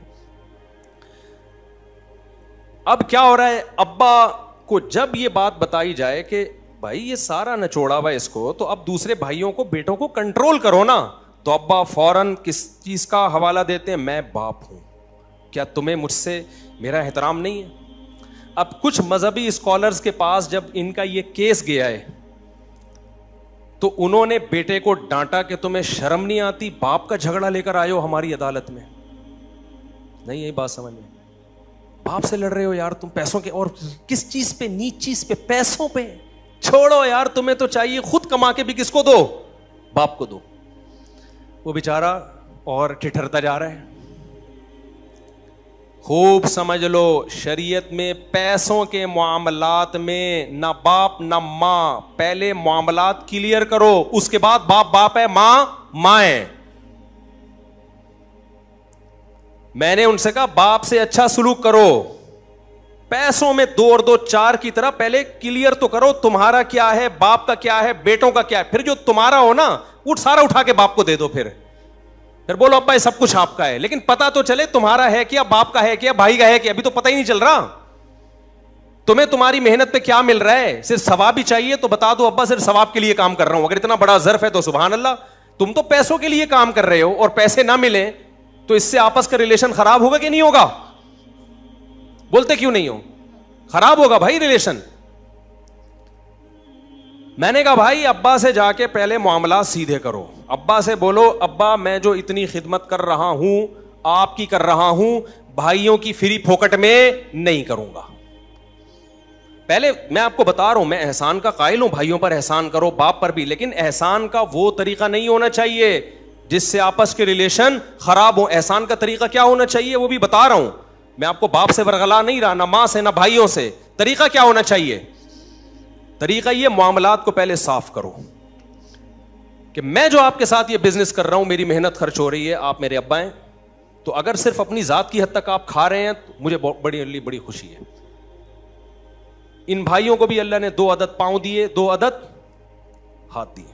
اب کیا ہو رہا ہے, ابا کو جب یہ بات بتائی جائے کہ بھائی یہ سارا نچوڑا ہوا اس کو, تو اب دوسرے بھائیوں کو بیٹوں کو کنٹرول کرو نا, تو ابا فوراً کس چیز کا حوالہ دیتے ہیں, میں باپ ہوں, کیا تمہیں مجھ سے میرا احترام نہیں ہے. اب کچھ مذہبی اسکالرز کے پاس جب ان کا یہ کیس گیا ہے تو انہوں نے بیٹے کو ڈانٹا کہ تمہیں شرم نہیں آتی, باپ کا جھگڑا لے کر آئے ہو ہماری عدالت میں. نہیں یہی بات سمجھ میں, باپ سے لڑ رہے ہو یار تم پیسوں کے, اور کس چیز پہ, نیچ چیز پہ, پیسوں پہ. چھوڑو یار, تمہیں تو چاہیے خود کما کے بھی کس کو دو, باپ کو دو. وہ بیچارہ اور ٹھٹھرتا جا رہا ہے. خوب سمجھ لو شریعت میں پیسوں کے معاملات میں نہ باپ نہ ماں, پہلے معاملات کلیئر کرو, اس کے بعد باپ باپ ہے, ماں ماں ہے. میں نے ان سے کہا باپ سے اچھا سلوک کرو, پیسوں میں 2 اور 2 4 کی طرح پہلے کلیئر تو کرو تمہارا کیا ہے, باپ کا کیا ہے, بیٹوں کا کیا ہے. پھر جو تمہارا ہو نا وہ سارا اٹھا کے باپ کو دے دو, پھر بولو ابا یہ سب کچھ آپ کا ہے, لیکن پتا تو چلے تمہارا ہے کیا, باپ کا ہے کیا, بھائی کا ہے کیا. ابھی تو پتہ ہی نہیں چل رہا تمہیں تمہاری محنت پہ کیا مل رہا ہے. صرف ثواب ہی چاہیے تو بتا دو ابا صرف ثواب کے لیے کام کر رہا ہوں. اگر اتنا بڑا ظرف ہے تو سبحان اللہ. تم تو پیسوں کے لیے کام کر رہے ہو اور پیسے نہ ملیں تو اس سے آپس کا ریلیشن خراب ہوگا کہ نہیں ہوگا؟ بولتے کیوں نہیں ہو؟ خراب ہوگا بھائی ریلیشن. میں نے کہا بھائی ابا سے جا کے پہلے معاملات سیدھے کرو, ابا سے بولو ابا میں جو اتنی خدمت کر رہا ہوں آپ کی کر رہا ہوں, بھائیوں کی فری پھوکٹ میں نہیں کروں گا. پہلے میں آپ کو بتا رہا ہوں, میں احسان کا قائل ہوں, بھائیوں پر احسان کرو, باپ پر بھی, لیکن احسان کا وہ طریقہ نہیں ہونا چاہیے جس سے آپس کے ریلیشن خراب ہو. احسان کا طریقہ کیا ہونا چاہیے وہ بھی بتا رہا ہوں. میں آپ کو باپ سے ورغلا نہیں رہا, نہ ماں سے نہ بھائیوں سے. طریقہ کیا ہونا چاہیے؟ طریقہ یہ معاملات کو پہلے صاف کرو کہ میں جو آپ کے ساتھ یہ بزنس کر رہا ہوں میری محنت خرچ ہو رہی ہے, آپ میرے ابا ہیں, تو اگر صرف اپنی ذات کی حد تک آپ کھا رہے ہیں تو مجھے بڑی خوشی ہے. ان بھائیوں کو بھی اللہ نے 2 عدد پاؤں دیے, 2 عدد ہاتھ دیے.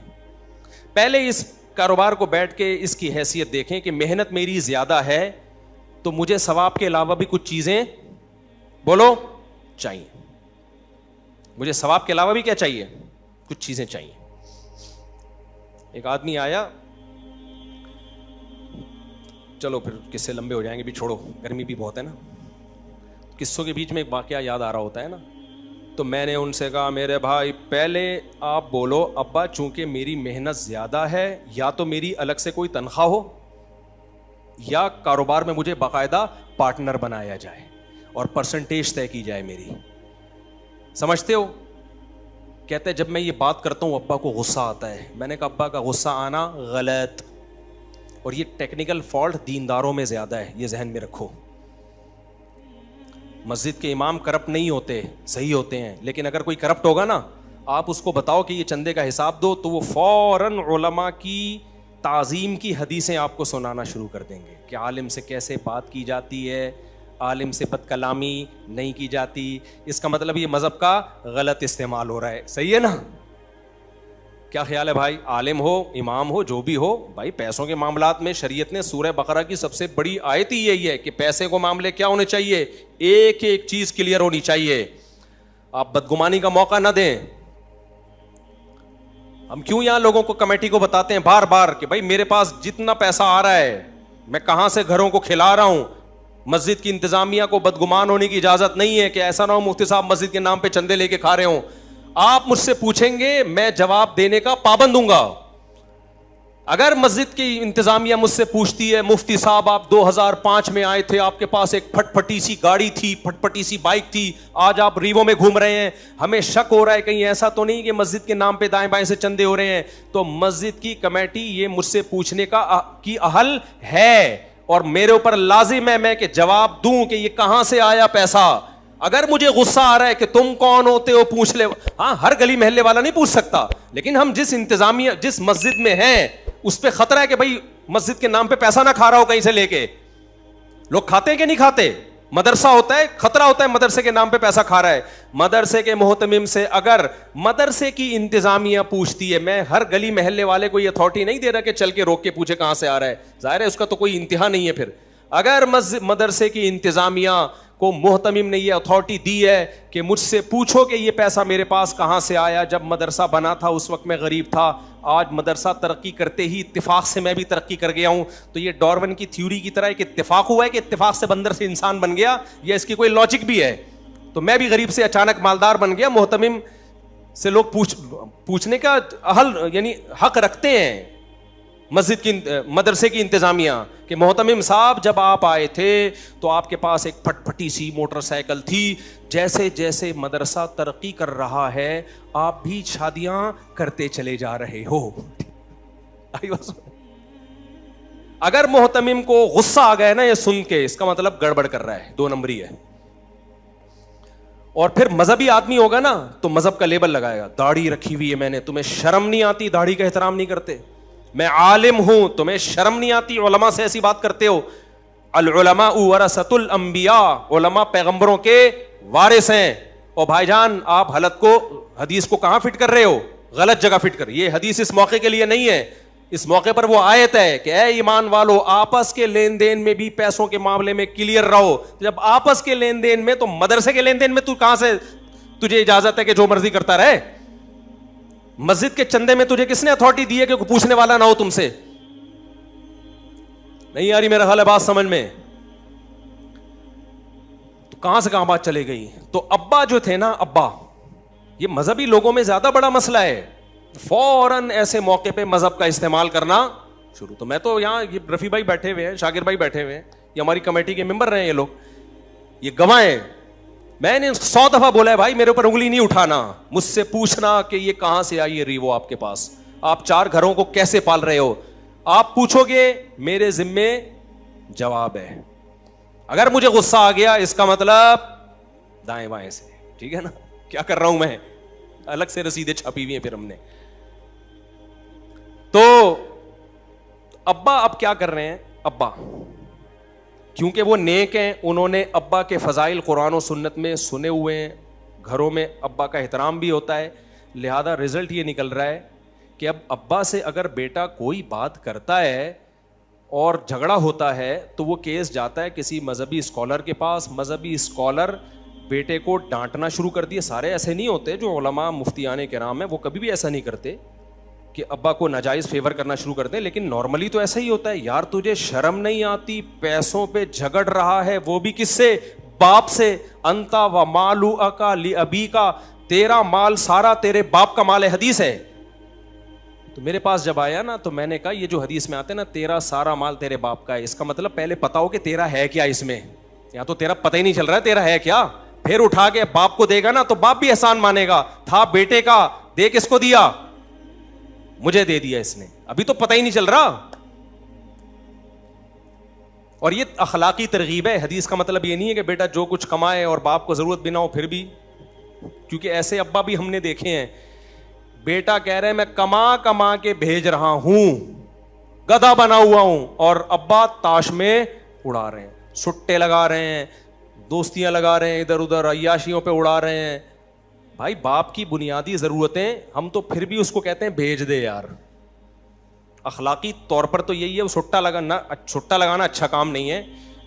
پہلے اس کاروبار کو بیٹھ کے اس کی حیثیت دیکھیں کہ محنت میری زیادہ ہے تو مجھے ثواب کے علاوہ بھی کچھ چیزیں بولو چاہیے. مجھے ثواب کے علاوہ بھی کیا چاہیے؟ کچھ چیزیں چاہیے. ایک آدمی آیا, چلو پھر قصے لمبے ہو جائیں گے بھی, چھوڑو گرمی بھی بہت ہے نا. قصوں کے بیچ میں ایک واقعہ یاد آ رہا ہوتا ہے نا. تو میں نے ان سے کہا میرے بھائی پہلے آپ بولو ابا چونکہ میری محنت زیادہ ہے, یا تو میری الگ سے کوئی تنخواہ ہو یا کاروبار میں مجھے باقاعدہ پارٹنر بنایا جائے اور پرسنٹیج طے کی جائے میری. سمجھتے ہو؟ کہتے جب میں یہ بات کرتا ہوں ابا کو غصہ آتا ہے. میں نے کہا ابا کا غصہ آنا غلط, اور یہ ٹیکنیکل فالٹ دینداروں میں زیادہ ہے, یہ ذہن میں رکھو. مسجد کے امام کرپٹ نہیں ہوتے, صحیح ہوتے ہیں, لیکن اگر کوئی کرپٹ ہوگا نا آپ اس کو بتاؤ کہ یہ چندے کا حساب دو تو وہ فوراً علماء کی تعظیم کی حدیثیں آپ کو سنانا شروع کر دیں گے کہ عالم سے کیسے بات کی جاتی ہے, عالم سے بد کلامی نہیں کی جاتی. اس کا مطلب یہ مذہب کا غلط استعمال ہو رہا ہے. صحیح ہے نا؟ کیا خیال ہے بھائی؟ عالم ہو, امام ہو, جو بھی ہو بھائی, پیسوں کے معاملات میں شریعت نے سورہ بقرہ کی سب سے بڑی آیت ہی یہی ہے کہ پیسے کو معاملے کیا ہونے چاہیے, ایک ایک چیز کلیئر ہونی چاہیے. آپ بدگمانی کا موقع نہ دیں. ہم کیوں یہاں لوگوں کو, کمیٹی کو بتاتے ہیں بار بار کہ بھائی میرے پاس جتنا پیسہ آ رہا ہے میں کہاں سے گھروں کو کھلا رہا ہوں. مسجد کی انتظامیہ کو بدگمان ہونے کی اجازت نہیں ہے کہ ایسا نہ ہو مفتی صاحب مسجد کے نام پہ چندے لے کے کھا رہے ہوں. آپ مجھ سے پوچھیں گے, میں جواب دینے کا پابند ہوں گا. اگر مسجد کی انتظامیہ مجھ سے پوچھتی ہے مفتی صاحب آپ 2005 میں آئے تھے, آپ کے پاس ایک پھٹ پھٹی سی گاڑی تھی, پھٹ پھٹی سی بائک تھی, آج آپ ریوو میں گھوم رہے ہیں, ہمیں شک ہو رہا ہے کہیں ایسا تو نہیں کہ مسجد کے نام پہ دائیں بائیں سے چندے ہو رہے ہیں, تو مسجد کی کمیٹی یہ مجھ سے پوچھنے کی اہل ہے اور میرے اوپر لازم ہے میں کہ جواب دوں کہ یہ کہاں سے آیا پیسہ. اگر مجھے غصہ آ رہا ہے کہ تم کون ہوتے ہو پوچھ لے, ہاں ہر گلی محلے والا نہیں پوچھ سکتا, لیکن ہم جس انتظامیہ جس مسجد میں ہیں اس پہ خطرہ ہے کہ بھائی مسجد کے نام پہ پیسہ نہ کھا رہا ہو کہیں سے لے کے. لوگ کھاتے ہیں کہ نہیں کھاتے؟ مدرسہ ہوتا ہے, خطرہ ہوتا ہے مدرسے کے نام پہ پیسہ کھا رہا ہے. مدرسے کے محتمم سے اگر مدرسے کی انتظامیہ پوچھتی ہے, میں ہر گلی محلے والے کو یہ اتھارٹی نہیں دے رہا کہ چل کے روک کے پوچھے کہاں سے آ رہا ہے, ظاہر ہے اس کا تو کوئی انتہا نہیں ہے. پھر اگر مدرسے کی انتظامیہ کو محتمم نے یہ اتھارٹی دی ہے کہ مجھ سے پوچھو کہ یہ پیسہ میرے پاس کہاں سے آیا, جب مدرسہ بنا تھا اس وقت میں غریب تھا, آج مدرسہ ترقی کرتے ہی اتفاق سے میں بھی ترقی کر گیا ہوں, تو یہ ڈارون کی تھیوری کی طرح ایک اتفاق ہوا ہے کہ اتفاق سے بندر سے انسان بن گیا, یا اس کی کوئی لاجک بھی ہے؟ تو میں بھی غریب سے اچانک مالدار بن گیا. محتمم سے لوگ پوچھنے کا اہل یعنی حق رکھتے ہیں مسجد کی مدرسے کی انتظامیہ کہ محتمم صاحب جب آپ آئے تھے تو آپ کے پاس ایک پھٹ پھٹی سی موٹر سائیکل تھی, جیسے جیسے مدرسہ ترقی کر رہا ہے آپ بھی شادیاں کرتے چلے جا رہے ہو. اگر محتمم کو غصہ آ گیا نا یہ سن کے, اس کا مطلب گڑبڑ کر رہا ہے, 2 نمبری ہے. اور پھر مذہبی آدمی ہوگا نا تو مذہب کا لیبل لگائے گا, داڑھی رکھی ہوئی ہے میں نے, تمہیں شرم نہیں آتی, داڑھی کا احترام نہیں کرتے. میں عالم ہوں, تمہیں شرم نہیں آتی, علماء سے ایسی بات کرتے ہو. العلماء ورثۃ الانبیاء, علماء پیغمبروں کے وارث ہیں. اور بھائی جان آپ حدیث کو کہاں فٹ کر رہے ہو؟ غلط جگہ فٹ کر. یہ حدیث اس موقع کے لیے نہیں ہے, اس موقع پر وہ آیت ہے کہ اے ایمان والو آپس کے لین دین میں بھی پیسوں کے معاملے میں کلیئر رہو. جب آپس کے لین دین میں, تو مدرسے کے لین دین میں تو کہاں سے تجھے اجازت ہے کہ جو مرضی کرتا رہے؟ مسجد کے چندے میں تجھے کس نے اتھارٹی دی ہے کہ پوچھنے والا نہ ہو تم سے؟ نہیں آ رہی میرا خیال ہے بات سمجھ میں؟ تو کہاں سے کہاں بات چلے گئی. تو ابا جو تھے نا, ابا, یہ مذہبی لوگوں میں زیادہ بڑا مسئلہ ہے. فوراً ایسے موقع پہ مذہب کا استعمال کرنا شروع. تو میں تو یہاں یہ رفیع بھائی بیٹھے ہوئے ہیں, شاکر بھائی بیٹھے ہوئے ہیں, یہ ہماری کمیٹی کے ممبر رہے ہیں, یہ لوگ یہ گواہ ہیں. میں نے 100 دفعہ بولا ہے بھائی میرے اوپر انگلی نہیں اٹھانا, مجھ سے پوچھنا کہ یہ کہاں سے آئی ہے ریوو آپ کے پاس, آپ 4 گھروں کو کیسے پال رہے ہو, آپ پوچھو گے میرے ذمے جواب ہے. اگر مجھے غصہ آ گیا اس کا مطلب دائیں بائیں سے, ٹھیک ہے نا, کیا کر رہا ہوں میں, الگ سے رسیدیں چھپی ہوئی ہیں پھر ہم نے. تو ابا اب کیا کر رہے ہیں, ابا کیونکہ وہ نیک ہیں, انہوں نے ابا کے فضائل قرآن و سنت میں سنے ہوئے ہیں, گھروں میں ابا کا احترام بھی ہوتا ہے, لہذا رزلٹ یہ نکل رہا ہے کہ اب ابا سے اگر بیٹا کوئی بات کرتا ہے اور جھگڑا ہوتا ہے تو وہ کیس جاتا ہے کسی مذہبی اسکالر کے پاس. مذہبی اسکالر بیٹے کو ڈانٹنا شروع کر دیے. سارے ایسے نہیں ہوتے جو علماء مفتیان کرام ہیں, وہ کبھی بھی ایسا نہیں کرتے کہ ابا کو ناجائز فیور کرنا شروع کر دیں, لیکن نارملی تو ایسا ہی ہوتا ہے. یار تجھے شرم نہیں آتی, پیسوں پہ جھگڑ رہا ہے, وہ بھی کس سے, باپ سے. انتا و مالک لابیک, تیرا مال سارا تیرے باپ کا مال ہے, حدیث ہے. تو میرے پاس جب آیا نا تو میں نے کہا یہ جو حدیث میں آتے نا تیرا سارا مال تیرے باپ کا ہے, اس کا مطلب پہلے پتا ہو کہ تیرا ہے کیا اس میں, یا تو تیرا پتہ ہی نہیں چل رہا ہے تیرا ہے کیا. پھر اٹھا کے باپ کو دے گا نا تو باپ بھی احسان مانے گا, تھا بیٹے کا, دے کس کو دیا, مجھے دے دیا اس نے, ابھی تو پتہ ہی نہیں چل رہا. اور یہ اخلاقی ترغیب ہے. حدیث کا مطلب یہ نہیں ہے کہ بیٹا جو کچھ کمائے اور باپ کو ضرورت بھی نہ ہو پھر بھی, کیونکہ ایسے ابا بھی ہم نے دیکھے ہیں. بیٹا کہہ رہے ہیں میں کما کما کے بھیج رہا ہوں, گدھا بنا ہوا ہوں, اور ابا تاش میں اڑا رہے ہیں, سٹے لگا رہے ہیں, دوستیاں لگا رہے ہیں, ادھر ادھر عیاشیوں پہ اڑا رہے ہیں. بھائی باپ کی بنیادی ضرورتیں ہم تو پھر بھی اس کو کہتے ہیں بھیج دے یار. اخلاقی طور پر تو یہی ہے, وہ سٹا لگانا اچھا کام نہیں ہے,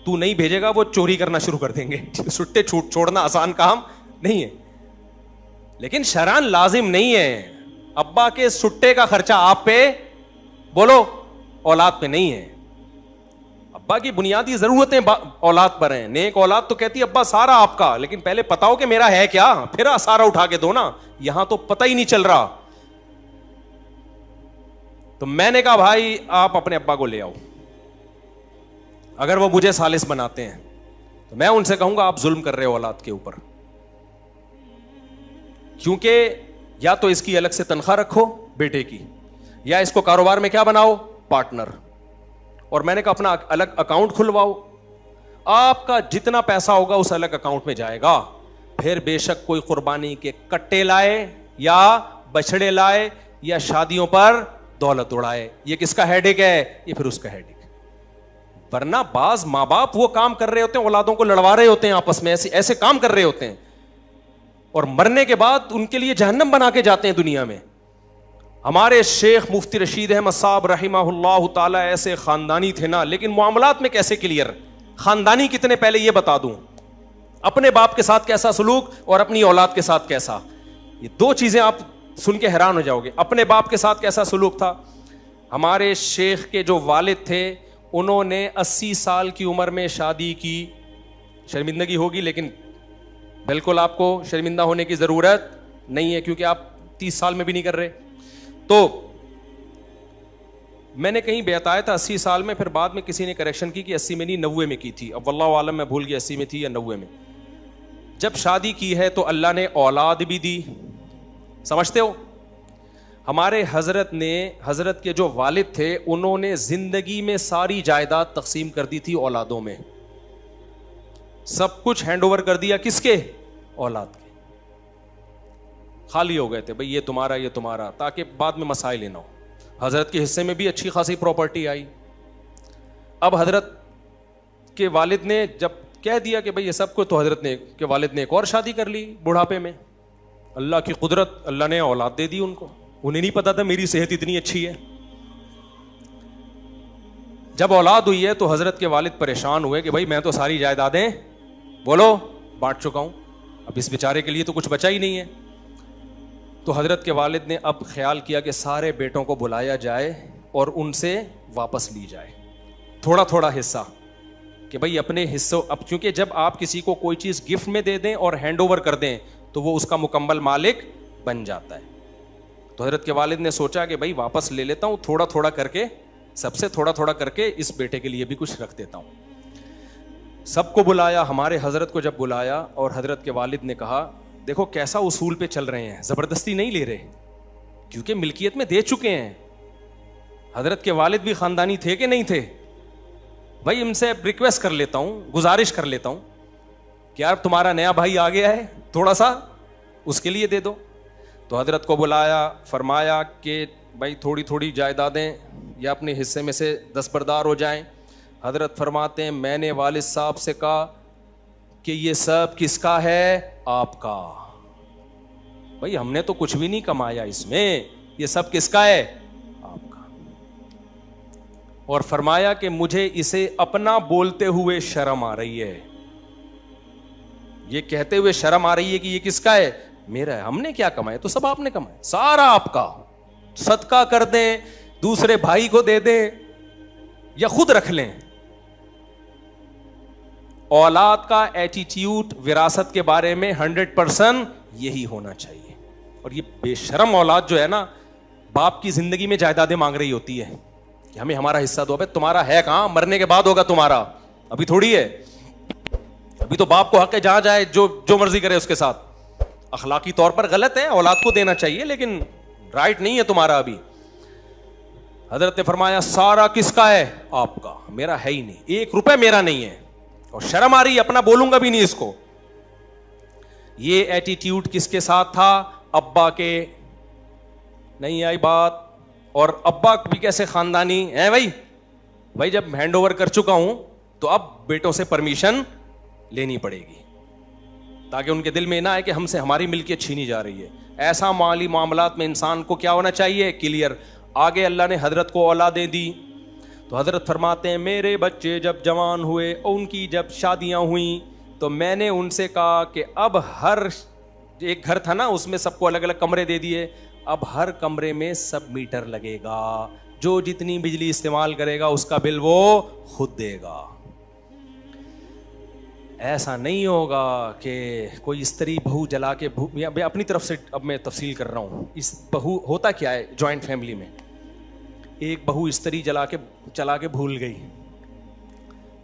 تو نہیں بھیجے گا وہ چوری کرنا شروع کر دیں گے. سٹے چھوڑنا آسان کام نہیں ہے, لیکن شرعاً لازم نہیں ہے. ابا کے سٹے کا خرچہ آپ پہ, بولو, اولاد پہ نہیں ہے. ابا کی بنیادی ضرورتیں اولاد پر ہیں. نیک اولاد تو کہتی ہے ابا سارا آپ کا, لیکن پہلے پتا ہو کہ میرا ہے کیا, پھر سارا اٹھا کے دو نا. یہاں تو پتہ ہی نہیں چل رہا. تو میں نے کہا بھائی آپ اپنے ابا کو لے آؤ, اگر وہ مجھے ثالث بناتے ہیں تو میں ان سے کہوں گا آپ ظلم کر رہے ہو اولاد کے اوپر, کیونکہ یا تو اس کی الگ سے تنخواہ رکھو بیٹے کی, یا اس کو کاروبار میں کیا بناؤ, پارٹنر. اور میں نے کہا اپنا الگ اکاؤنٹ کھلواؤ, آپ کا جتنا پیسہ ہوگا اس الگ اکاؤنٹ میں جائے گا. پھر بے شک کوئی قربانی کے کٹے لائے یا بچڑے لائے یا شادیوں پر دولت اڑائے, یہ کس کا ہیڈک ہے, یہ پھر اس کا ہیڈک. ورنہ بعض ماں باپ وہ کام کر رہے ہوتے ہیں, اولادوں کو لڑوا رہے ہوتے ہیں آپس میں, ایسے کام کر رہے ہوتے ہیں, اور مرنے کے بعد ان کے لیے جہنم بنا کے جاتے ہیں دنیا میں. ہمارے شیخ مفتی رشید احمد صاحب رحمہ اللہ تعالی ایسے خاندانی تھے نا, لیکن معاملات میں کیسے کلیئر. خاندانی کتنے پہلے یہ بتا دوں, اپنے باپ کے ساتھ کیسا سلوک اور اپنی اولاد کے ساتھ کیسا, یہ دو چیزیں آپ سن کے حیران ہو جاؤ گے. اپنے باپ کے ساتھ کیسا سلوک تھا. ہمارے شیخ کے جو والد تھے انہوں نے 80 سال کی عمر میں شادی کی. شرمندگی ہوگی لیکن بالکل آپ کو شرمندہ ہونے کی ضرورت نہیں ہے, کیونکہ آپ 30 سال میں بھی نہیں کر رہے. تو میں نے کہیں بتایا تھا 80 سال میں, پھر بعد میں کسی نے کریکشن کی کہ 80 میں نہیں 90 میں کی تھی. اب واللہ عالم میں بھول گیا 80 میں تھی یا 90 میں. جب شادی کی ہے تو اللہ نے اولاد بھی دی, سمجھتے ہو. ہمارے حضرت کے جو والد تھے انہوں نے زندگی میں ساری جائیداد تقسیم کر دی تھی اولادوں میں, سب کچھ ہینڈ اوور کر دیا کس کے, اولاد کے. خالی ہو گئے تھے بھئی یہ تمہارا یہ تمہارا, تاکہ بعد میں مسائل نہ ہو. حضرت کے حصے میں بھی اچھی خاصی پراپرٹی آئی. اب حضرت کے والد نے جب کہہ دیا کہ بھئی یہ سب کو, تو حضرت نے کے والد نے ایک اور شادی کر لی بڑھاپے میں. اللہ کی قدرت, اللہ نے اولاد دے دی ان کو. انہیں نہیں پتا تھا میری صحت اتنی اچھی ہے. جب اولاد ہوئی ہے تو حضرت کے والد پریشان ہوئے کہ بھائی میں تو ساری جائیدادیں بولو بانٹ چکا ہوں, اب اس بیچارے کے لیے تو کچھ بچا ہی نہیں ہے. تو حضرت کے والد نے اب خیال کیا کہ سارے بیٹوں کو بلایا جائے اور ان سے واپس لی جائے تھوڑا تھوڑا حصہ, کہ بھائی اپنے حصوں. اب کیونکہ جب آپ کسی کو کوئی چیز گفٹ میں دے دیں اور ہینڈ اوور کر دیں تو وہ اس کا مکمل مالک بن جاتا ہے. تو حضرت کے والد نے سوچا کہ بھائی واپس لے لیتا ہوں, تھوڑا تھوڑا کر کے, سب سے تھوڑا تھوڑا کر کے اس بیٹے کے لیے بھی کچھ رکھ دیتا ہوں. سب کو بلایا, ہمارے حضرت کو جب بلایا اور حضرت کے والد نے کہا دیکھو کیسا اصول پہ چل رہے ہیں, زبردستی نہیں لے رہے, کیونکہ ملکیت میں دے چکے ہیں. حضرت کے والد بھی خاندانی تھے کہ نہیں تھے. بھائی ان سے ریکویسٹ کر لیتا ہوں, گزارش کر لیتا ہوں کہ یار تمہارا نیا بھائی آ گیا ہے, تھوڑا سا اس کے لیے دے دو. تو حضرت کو بلایا, فرمایا کہ بھائی تھوڑی تھوڑی جائیدادیں یا اپنے حصے میں سے دستبردار ہو جائیں. حضرت فرماتے ہیں میں نے والد صاحب سے کہا کہ یہ سب کس کا ہے, آپ کا. بھائی ہم نے تو کچھ بھی نہیں کمایا اس میں, یہ سب کس کا ہے, آپ کا. اور فرمایا کہ مجھے اسے اپنا بولتے ہوئے شرم آ رہی ہے, یہ کہتے ہوئے شرم آ رہی ہے کہ یہ کس کا ہے, میرا ہے. ہم نے کیا کمایا, تو سب آپ نے کمایا, سارا آپ کا. صدقہ کر دیں, دوسرے بھائی کو دے دیں یا خود رکھ لیں. اولاد کا ایٹیٹیوڈ وراثت کے بارے میں 100% یہی ہونا چاہیے. اور یہ بے شرم اولاد جو ہے نا, باپ کی زندگی میں جائیدادیں مانگ رہی ہوتی ہے کہ ہمیں ہمارا حصہ دو. بھائی تمہارا ہے کہاں, مرنے کے بعد ہوگا تمہارا, ابھی تھوڑی ہے. ابھی تو باپ کو حق ہے جہاں جائے جو مرضی کرے اس کے ساتھ. اخلاقی طور پر غلط ہے, اولاد کو دینا چاہیے لیکن رائٹ نہیں ہے تمہارا ابھی. حضرت نے فرمایا سارا کس کا ہے, آپ کا, میرا ہے ہی نہیں, 1 روپے میرا نہیں ہے. اور شرم آ رہی ہے, اپنا بولوں گا بھی نہیں اس کو. یہ ایٹیٹیوڈ کس کے ساتھ تھا, ابا کے. نہیں آئی بات, اور ابا بھی کیسے خاندانی ہیں بھائی جب ہینڈ اوور کر چکا ہوں تو اب بیٹوں سے پرمیشن لینی پڑے گی، تاکہ ان کے دل میں نہ آئے کہ ہم سے ہماری ملکیت چھینی جا رہی ہے. ایسا مالی معاملات میں انسان کو کیا ہونا چاہیے؟ کلیئر. آگے اللہ نے حضرت کو اولادیں دی تو حضرت فرماتے ہیں میرے بچے جب جوان ہوئے اور ان کی جب شادیاں ہوئیں تو میں نے ان سے کہا کہ اب ہر ایک گھر تھا نا، اس میں سب کو الگ الگ کمرے دے دیے، اب ہر کمرے میں سب میٹر لگے گا، جو جتنی بجلی استعمال کرے گا اس کا بل وہ خود دے گا. ایسا نہیں ہوگا کہ کوئی استری بہو جلا کے میں اپنی طرف سے اب میں تفصیل کر رہا ہوں. اس بہو ہوتا کیا ہے جوائنٹ فیملی میں، ایک بہو استری چلا کے بھول گئی،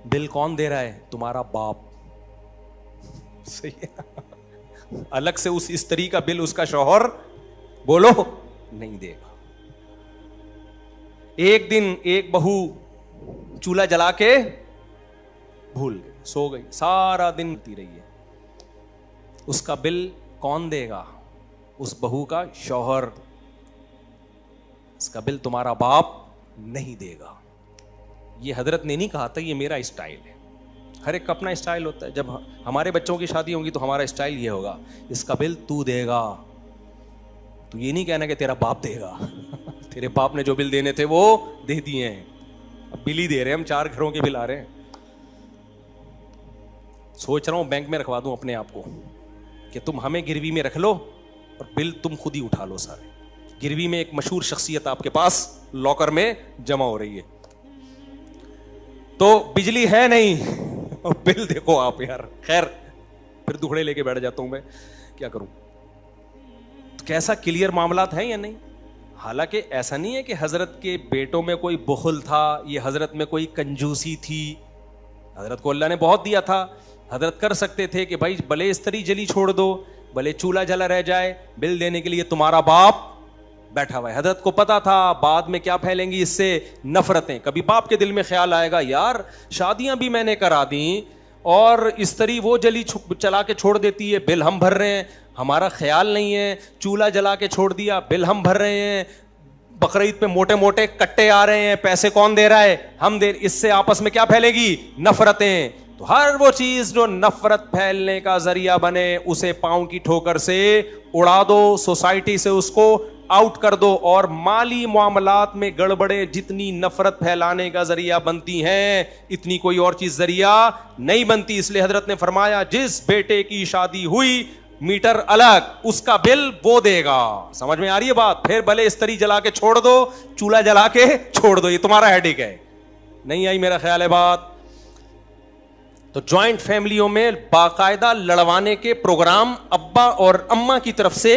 بل کون دے رہا ہے؟ تمہارا باپ. صحیح ہے، الگ سے اس استری کا بل اس کا شوہر بولو نہیں دے گا. ایک دن ایک بہو چولہا جلا کے بھول گئی، سو گئی، سارا دن تی رہی ہے، اس کا بل کون دے گا؟ اس بہو کا شوہر. اس کا بل تمہارا باپ نہیں دے گا. یہ حضرت نے نہیں کہا تھا، یہ میرا اسٹائل ہے. ہر ایک کا اپنا اسٹائل ہوتا ہے. جب ہمارے بچوں کی شادی ہوگی تو ہمارا اسٹائل یہ ہوگا، اس کا بل تو دے گا. تو یہ نہیں کہنا کہ تیرا باپ دے گا. تیرے باپ نے جو بل دینے تھے وہ دے دیے ہیں، اب بل ہی دے رہے ہیں ہم، 4 گھروں کے بل آ رہے ہیں. سوچ رہا ہوں بینک میں رکھوا دوں اپنے آپ کو کہ تم ہمیں گروی میں رکھ لو اور بل تم خود ہی اٹھا لو سارے. گروی میں ایک مشہور شخصیت آپ کے پاس لاکر میں جمع ہو رہی ہے، تو بجلی ہے نہیں اور بل دیکھو آپ. یار خیر پھر دکھڑے لے کے بیٹھ جاتا ہوں میں، کیا کروں. کیسا کلیئر معاملات ہیں یا نہیں؟ حالانکہ ایسا نہیں ہے کہ حضرت کے بیٹوں میں کوئی بخل تھا، یہ حضرت میں کوئی کنجوسی تھی. حضرت کو اللہ نے بہت دیا تھا. حضرت کر سکتے تھے کہ بھائی بھلے استری جلی چھوڑ دو، بھلے چولہا جلا رہ جائے، بل دینے کے لیے تمہارا باپ بیٹھا ہوا ہے. حضرت کو پتا تھا بعد میں کیا پھیلیں گی اس سے نفرتیں. کبھی باپ کے دل میں خیال آئے گا یار شادیاں بھی میں نے کرا دیں اور استری وہ جلی چلا کے چھوڑ دیتی ہے، بل ہم بھر رہے ہیں، ہمارا خیال نہیں ہے. چولہا جلا کے چھوڑ دیا، بل ہم بھر رہے ہیں. بقرعید پہ موٹے موٹے کٹے آ رہے ہیں، پیسے کون دے رہا ہے؟ ہم دے. اس سے آپس میں کیا پھیلے گی؟ نفرتیں. تو ہر وہ چیز جو نفرت پھیلنے کا ذریعہ بنے اسے پاؤں کی ٹھوکر سے اڑا دو، سوسائٹی سے اس کو آؤٹ کر دو. اور مالی معاملات میں گڑبڑے جتنی نفرت پھیلانے کا ذریعہ بنتی ہیں اتنی کوئی اور چیز ذریعہ نہیں بنتی. اس لیے حضرت نے فرمایا جس بیٹے کی شادی ہوئی میٹر الگ، اس کا بل وہ دے گا. سمجھ میں آ رہی ہے بات؟ پھر بھلے استری جلا کے چھوڑ دو، چولہا جلا کے چھوڑ دو، یہ تمہارا ہیڈیک ہے. نہیں آئی میرا خیال ہے بات؟ تو جوائنٹ فیملیوں میں باقاعدہ لڑوانے کے پروگرام ابا اور اماں کی طرف سے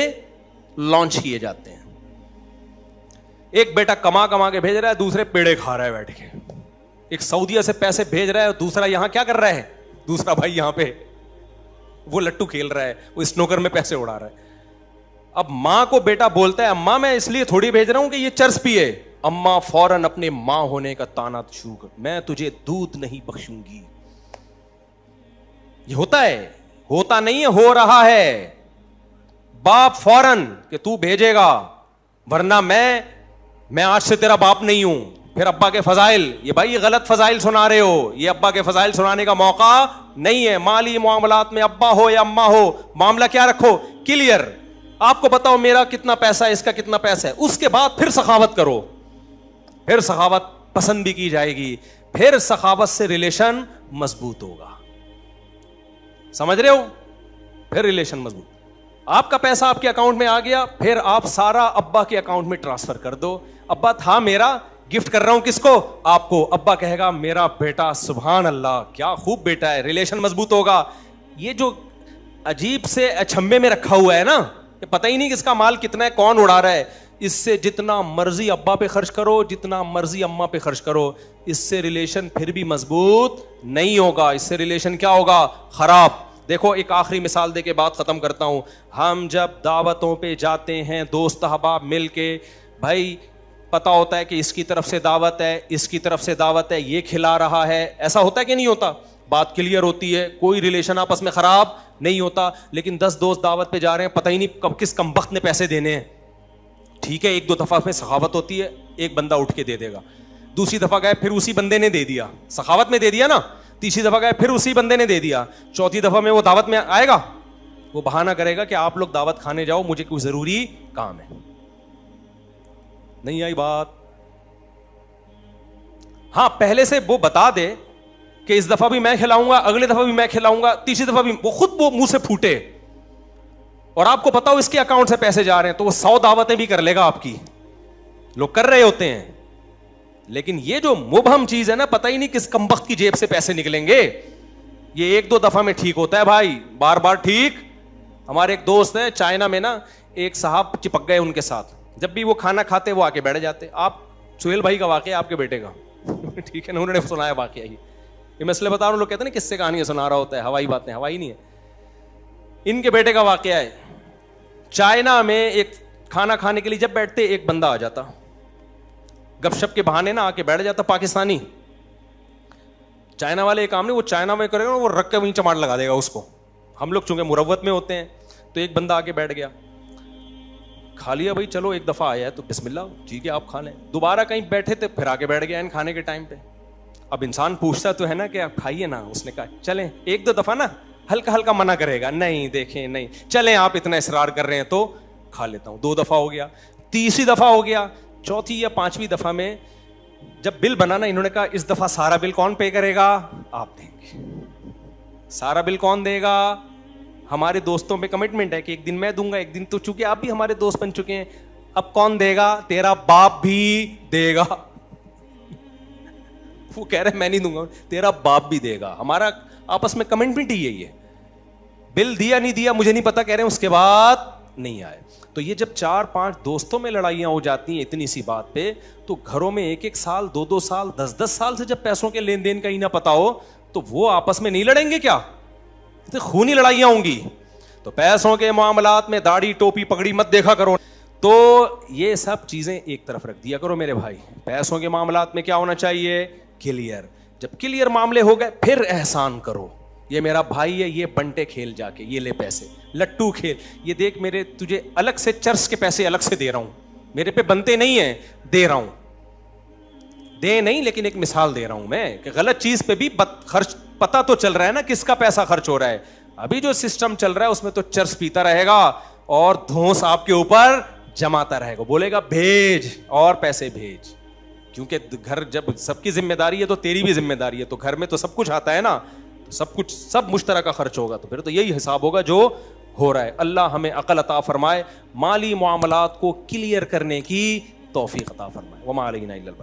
لانچ کیے جاتے ہیں. ایک بیٹا کما کے بھیج رہا ہے، دوسرے پیڑے کھا رہا ہے بیٹھ کے. ایک سعودیہ سے پیسے بھیج رہا ہے اور دوسرا یہاں کیا کر رہا ہے؟ دوسرا بھائی یہاں پہ وہ لٹو کھیل رہا ہے، وہ اسنوکر میں پیسے اڑا رہا ہے. اب ماں کو بیٹا بولتا ہے اماں میں اس لیے تھوڑی بھیج رہا ہوں کہ یہ چرس پیے. اماں فوراً اپنے ماں ہونے کا تانا شروع کر، میں تجھے دودھ نہیں بخشوں گی. یہ ہوتا ہے؟ ہوتا نہیں ہے، ہو رہا ہے. باپ فوراً کہ تو بھیجے گا ورنہ میں آج سے تیرا باپ نہیں ہوں. پھر ابا کے فضائل، یہ بھائی یہ غلط فضائل سنا رہے ہو، یہ ابا کے فضائل سنانے کا موقع نہیں ہے. مالی معاملات میں ابا ہو یا اماں ہو، معاملہ کیا رکھو؟ کلیئر. آپ کو بتاؤ میرا کتنا پیسہ ہے، اس کا کتنا پیسہ ہے. اس کے بعد پھر سخاوت کرو، پھر سخاوت پسند بھی کی جائے گی، پھر سخاوت سے ریلیشن مضبوط ہوگا. سمجھ رہے ہو؟ پھر ریلیشن مضبوط. آپ کا پیسہ آپ کے اکاؤنٹ میں آ گیا، پھر آپ سارا ابا کے اکاؤنٹ میں ٹرانسفر کر دو. ابا تھا میرا، گفٹ کر رہا ہوں کس کو؟ آپ کو. ابا کہے گا میرا بیٹا سبحان اللہ کیا خوب بیٹا ہے، ریلیشن مضبوط ہوگا. یہ جو عجیب سے اچھمبے میں رکھا ہوا ہے نا، کہ پتہ ہی نہیں کس کا مال کتنا ہے، کون اڑا رہا ہے، اس سے جتنا مرضی ابا پہ خرچ کرو، جتنا مرضی اماں پہ خرچ کرو، اس سے ریلیشن پھر بھی مضبوط نہیں ہوگا. اس سے ریلیشن کیا ہوگا؟ خراب. دیکھو ایک آخری مثال دے کے بات ختم کرتا ہوں. ہم جب دعوتوں پہ جاتے ہیں دوست احباب مل کے، بھائی پتا ہوتا ہے کہ اس کی طرف سے دعوت ہے، اس کی طرف سے دعوت ہے، یہ کھلا رہا ہے. ایسا ہوتا ہے کہ نہیں ہوتا؟ بات کلیئر ہوتی ہے، کوئی ریلیشن آپس میں خراب نہیں ہوتا. لیکن 10 دوست دعوت پہ جا رہے ہیں، پتہ ہی نہیں کب کس کمبخت نے پیسے دینے ہیں. ٹھیک ہے ایک دو دفعہ میں سخاوت ہوتی ہے, ایک بندہ اٹھ کے دے دے گا, دوسری دفعہ گئے پھر اسی بندے نے دے دیا, سخاوت میں دے دیا نا, تیسری دفعہ گئے پھر اسی بندے نے دے دیا, چوتھی دفعہ میں وہ دعوت میں آئے گا, وہ بہانہ کرے گا کہ آپ لوگ دعوت کھانے جاؤ, مجھے کوئی ضروری کام ہے. نہیں آئی بات؟ ہاں پہلے سے وہ بتا دے کہ اس دفعہ بھی میں کھلاؤں گا, اگلے دفعہ بھی میں کھلاؤں گا, تیسری دفعہ بھی, وہ خود وہ منہ سے پھوٹے اور آپ کو پتا ہو اس کے اکاؤنٹ سے پیسے جا رہے ہیں, تو وہ 100 دعوتیں بھی کر لے گا آپ کی, لوگ کر رہے ہوتے ہیں. لیکن یہ جو مبہم چیز ہے نا, پتہ ہی نہیں کس کمبخت کی جیب سے پیسے نکلیں گے, یہ ایک دو دفعہ میں ٹھیک ہوتا ہے بھائی, بار بار ٹھیک. ہمارے ایک دوست ہے چائنا میں نا, ایک صاحب چپک گئے ان کے ساتھ, جب بھی وہ کھانا کھاتے وہ آ کے بیٹھ جاتے. آپ سہیل بھائی کا واقعہ آپ کے بیٹے کا ٹھیک ہے نا, انہوں نے سنایا واقعہ یہ مسئلے بتا رہا ہوں, لوگ کہتے ہیں نا کس سے کہانیاں سنا رہا ہوتا ہے, ہوائی باتیں, ہوائی نہیں ہے. ان کے بیٹے کا واقعہ ہے, چائنا میں ایک کھانا کھانے کے لیے جب بیٹھتے ایک بندہ آ جاتا, گپ شپ کے بہانے نا آ کے بیٹھ جاتا, پاکستانی. چائنا والے ایک کام نہیں, وہ چائنا میں کرے گا وہ رکھ کے وہیں چماٹ لگا دے گا اس کو. ہم لوگ چونکہ مروت میں ہوتے ہیں, تو ایک بندہ آ کے بیٹھ گیا, کھا لیا بھائی, چلو ایک دفعہ آیا ہے تو بسم اللہ ٹھیک ہے آپ کھا لیں. دوبارہ کہیں بیٹھے تھے, پھر آ کے بیٹھ گیا ان کھانے کے ٹائم پہ. اب انسان پوچھتا تو ہے نا کہ آپ کھائیے نا, اس نے کہا چلیں ایک دو دفعہ نا ہلکا ہلکا منع کرے گا, نہیں دیکھیں نہیں چلیں آپ اتنا اصرار کر رہے ہیں تو کھا لیتا ہوں. 2 دفعہ ہو گیا, تیسری دفعہ ہو گیا, چوتھی یا پانچویں دفعہ میں جب بل بنا نا, انہوں نے کہا اس دفعہ سارا بل کون پے کرے گا, آپ دیں گے. سارا بل کون دے گا؟ ہمارے دوستوں میں کمٹمنٹ ہے کہ ایک دن میں دوں گا, ایک دن تو, چونکہ آپ بھی ہمارے دوست بن چکے ہیں, اب کون دے گا؟ تیرا باپ بھی دے گا. وہ کہہ رہے میں نہیں دوں گا, تیرا باپ بھی دے گا. ہمارا آپس میں کمٹمنٹ ہی یہی ہے. بل دیا نہیں دیا مجھے نہیں پتا, کہہ رہے ہیں اس کے بعد نہیں آئے. تو یہ جب 4-5 دوستوں میں لڑائیاں ہو جاتی ہیں اتنی سی بات پہ, تو گھروں میں 1-1 سال 2-2 سال 10-10 سال سے جب پیسوں کے لین دین کا ہی نہ پتا ہو, تو وہ آپس میں نہیں لڑیں گے کیا؟ خونی لڑائیاں ہوں گی. تو پیسوں کے معاملات میں داڑھی ٹوپی پگڑی مت دیکھا کرو. تو یہ سب چیزیں ایک طرف رکھ دیا کرو میرے بھائی. پیسوں کے معاملات میں کیا ہونا چاہیے؟ کلیئر. جب کلیئر معاملے ہو گئے پھر احسان کرو. یہ میرا بھائی ہے, یہ بنٹے کھیل جا کے, یہ لے پیسے, لٹو کھیل, یہ دیکھ میرے تجھے الگ سے چرس کے پیسے الگ سے دے رہا ہوں, میرے پہ بنتے نہیں ہیں, دے رہا ہوں, دے نہیں لیکن ایک مثال دے رہا ہوں میں کہ غلط چیز پہ بھی خرچ پتا تو چل رہا ہے نا کس کا پیسہ خرچ ہو رہا ہے. ابھی جو سسٹم چل رہا ہے اس میں تو چرس پیتا رہے گا اور دھونس آپ کے اوپر جماتا رہے گا, بولے گا بھیج اور پیسے بھیج. کیونکہ گھر جب سب کی ذمہ داری ہے تو تیری بھی ذمہ داری ہے, تو گھر میں تو سب کچھ آتا ہے نا, سب کچھ سب مشترکہ خرچ ہوگا, تو پھر تو یہی حساب ہوگا جو ہو رہا ہے. اللہ ہمیں عقل عطا فرمائے, مالی معاملات کو کلیئر کرنے کی توفیق عطا فرمائے. وما علینا الا البلاغ.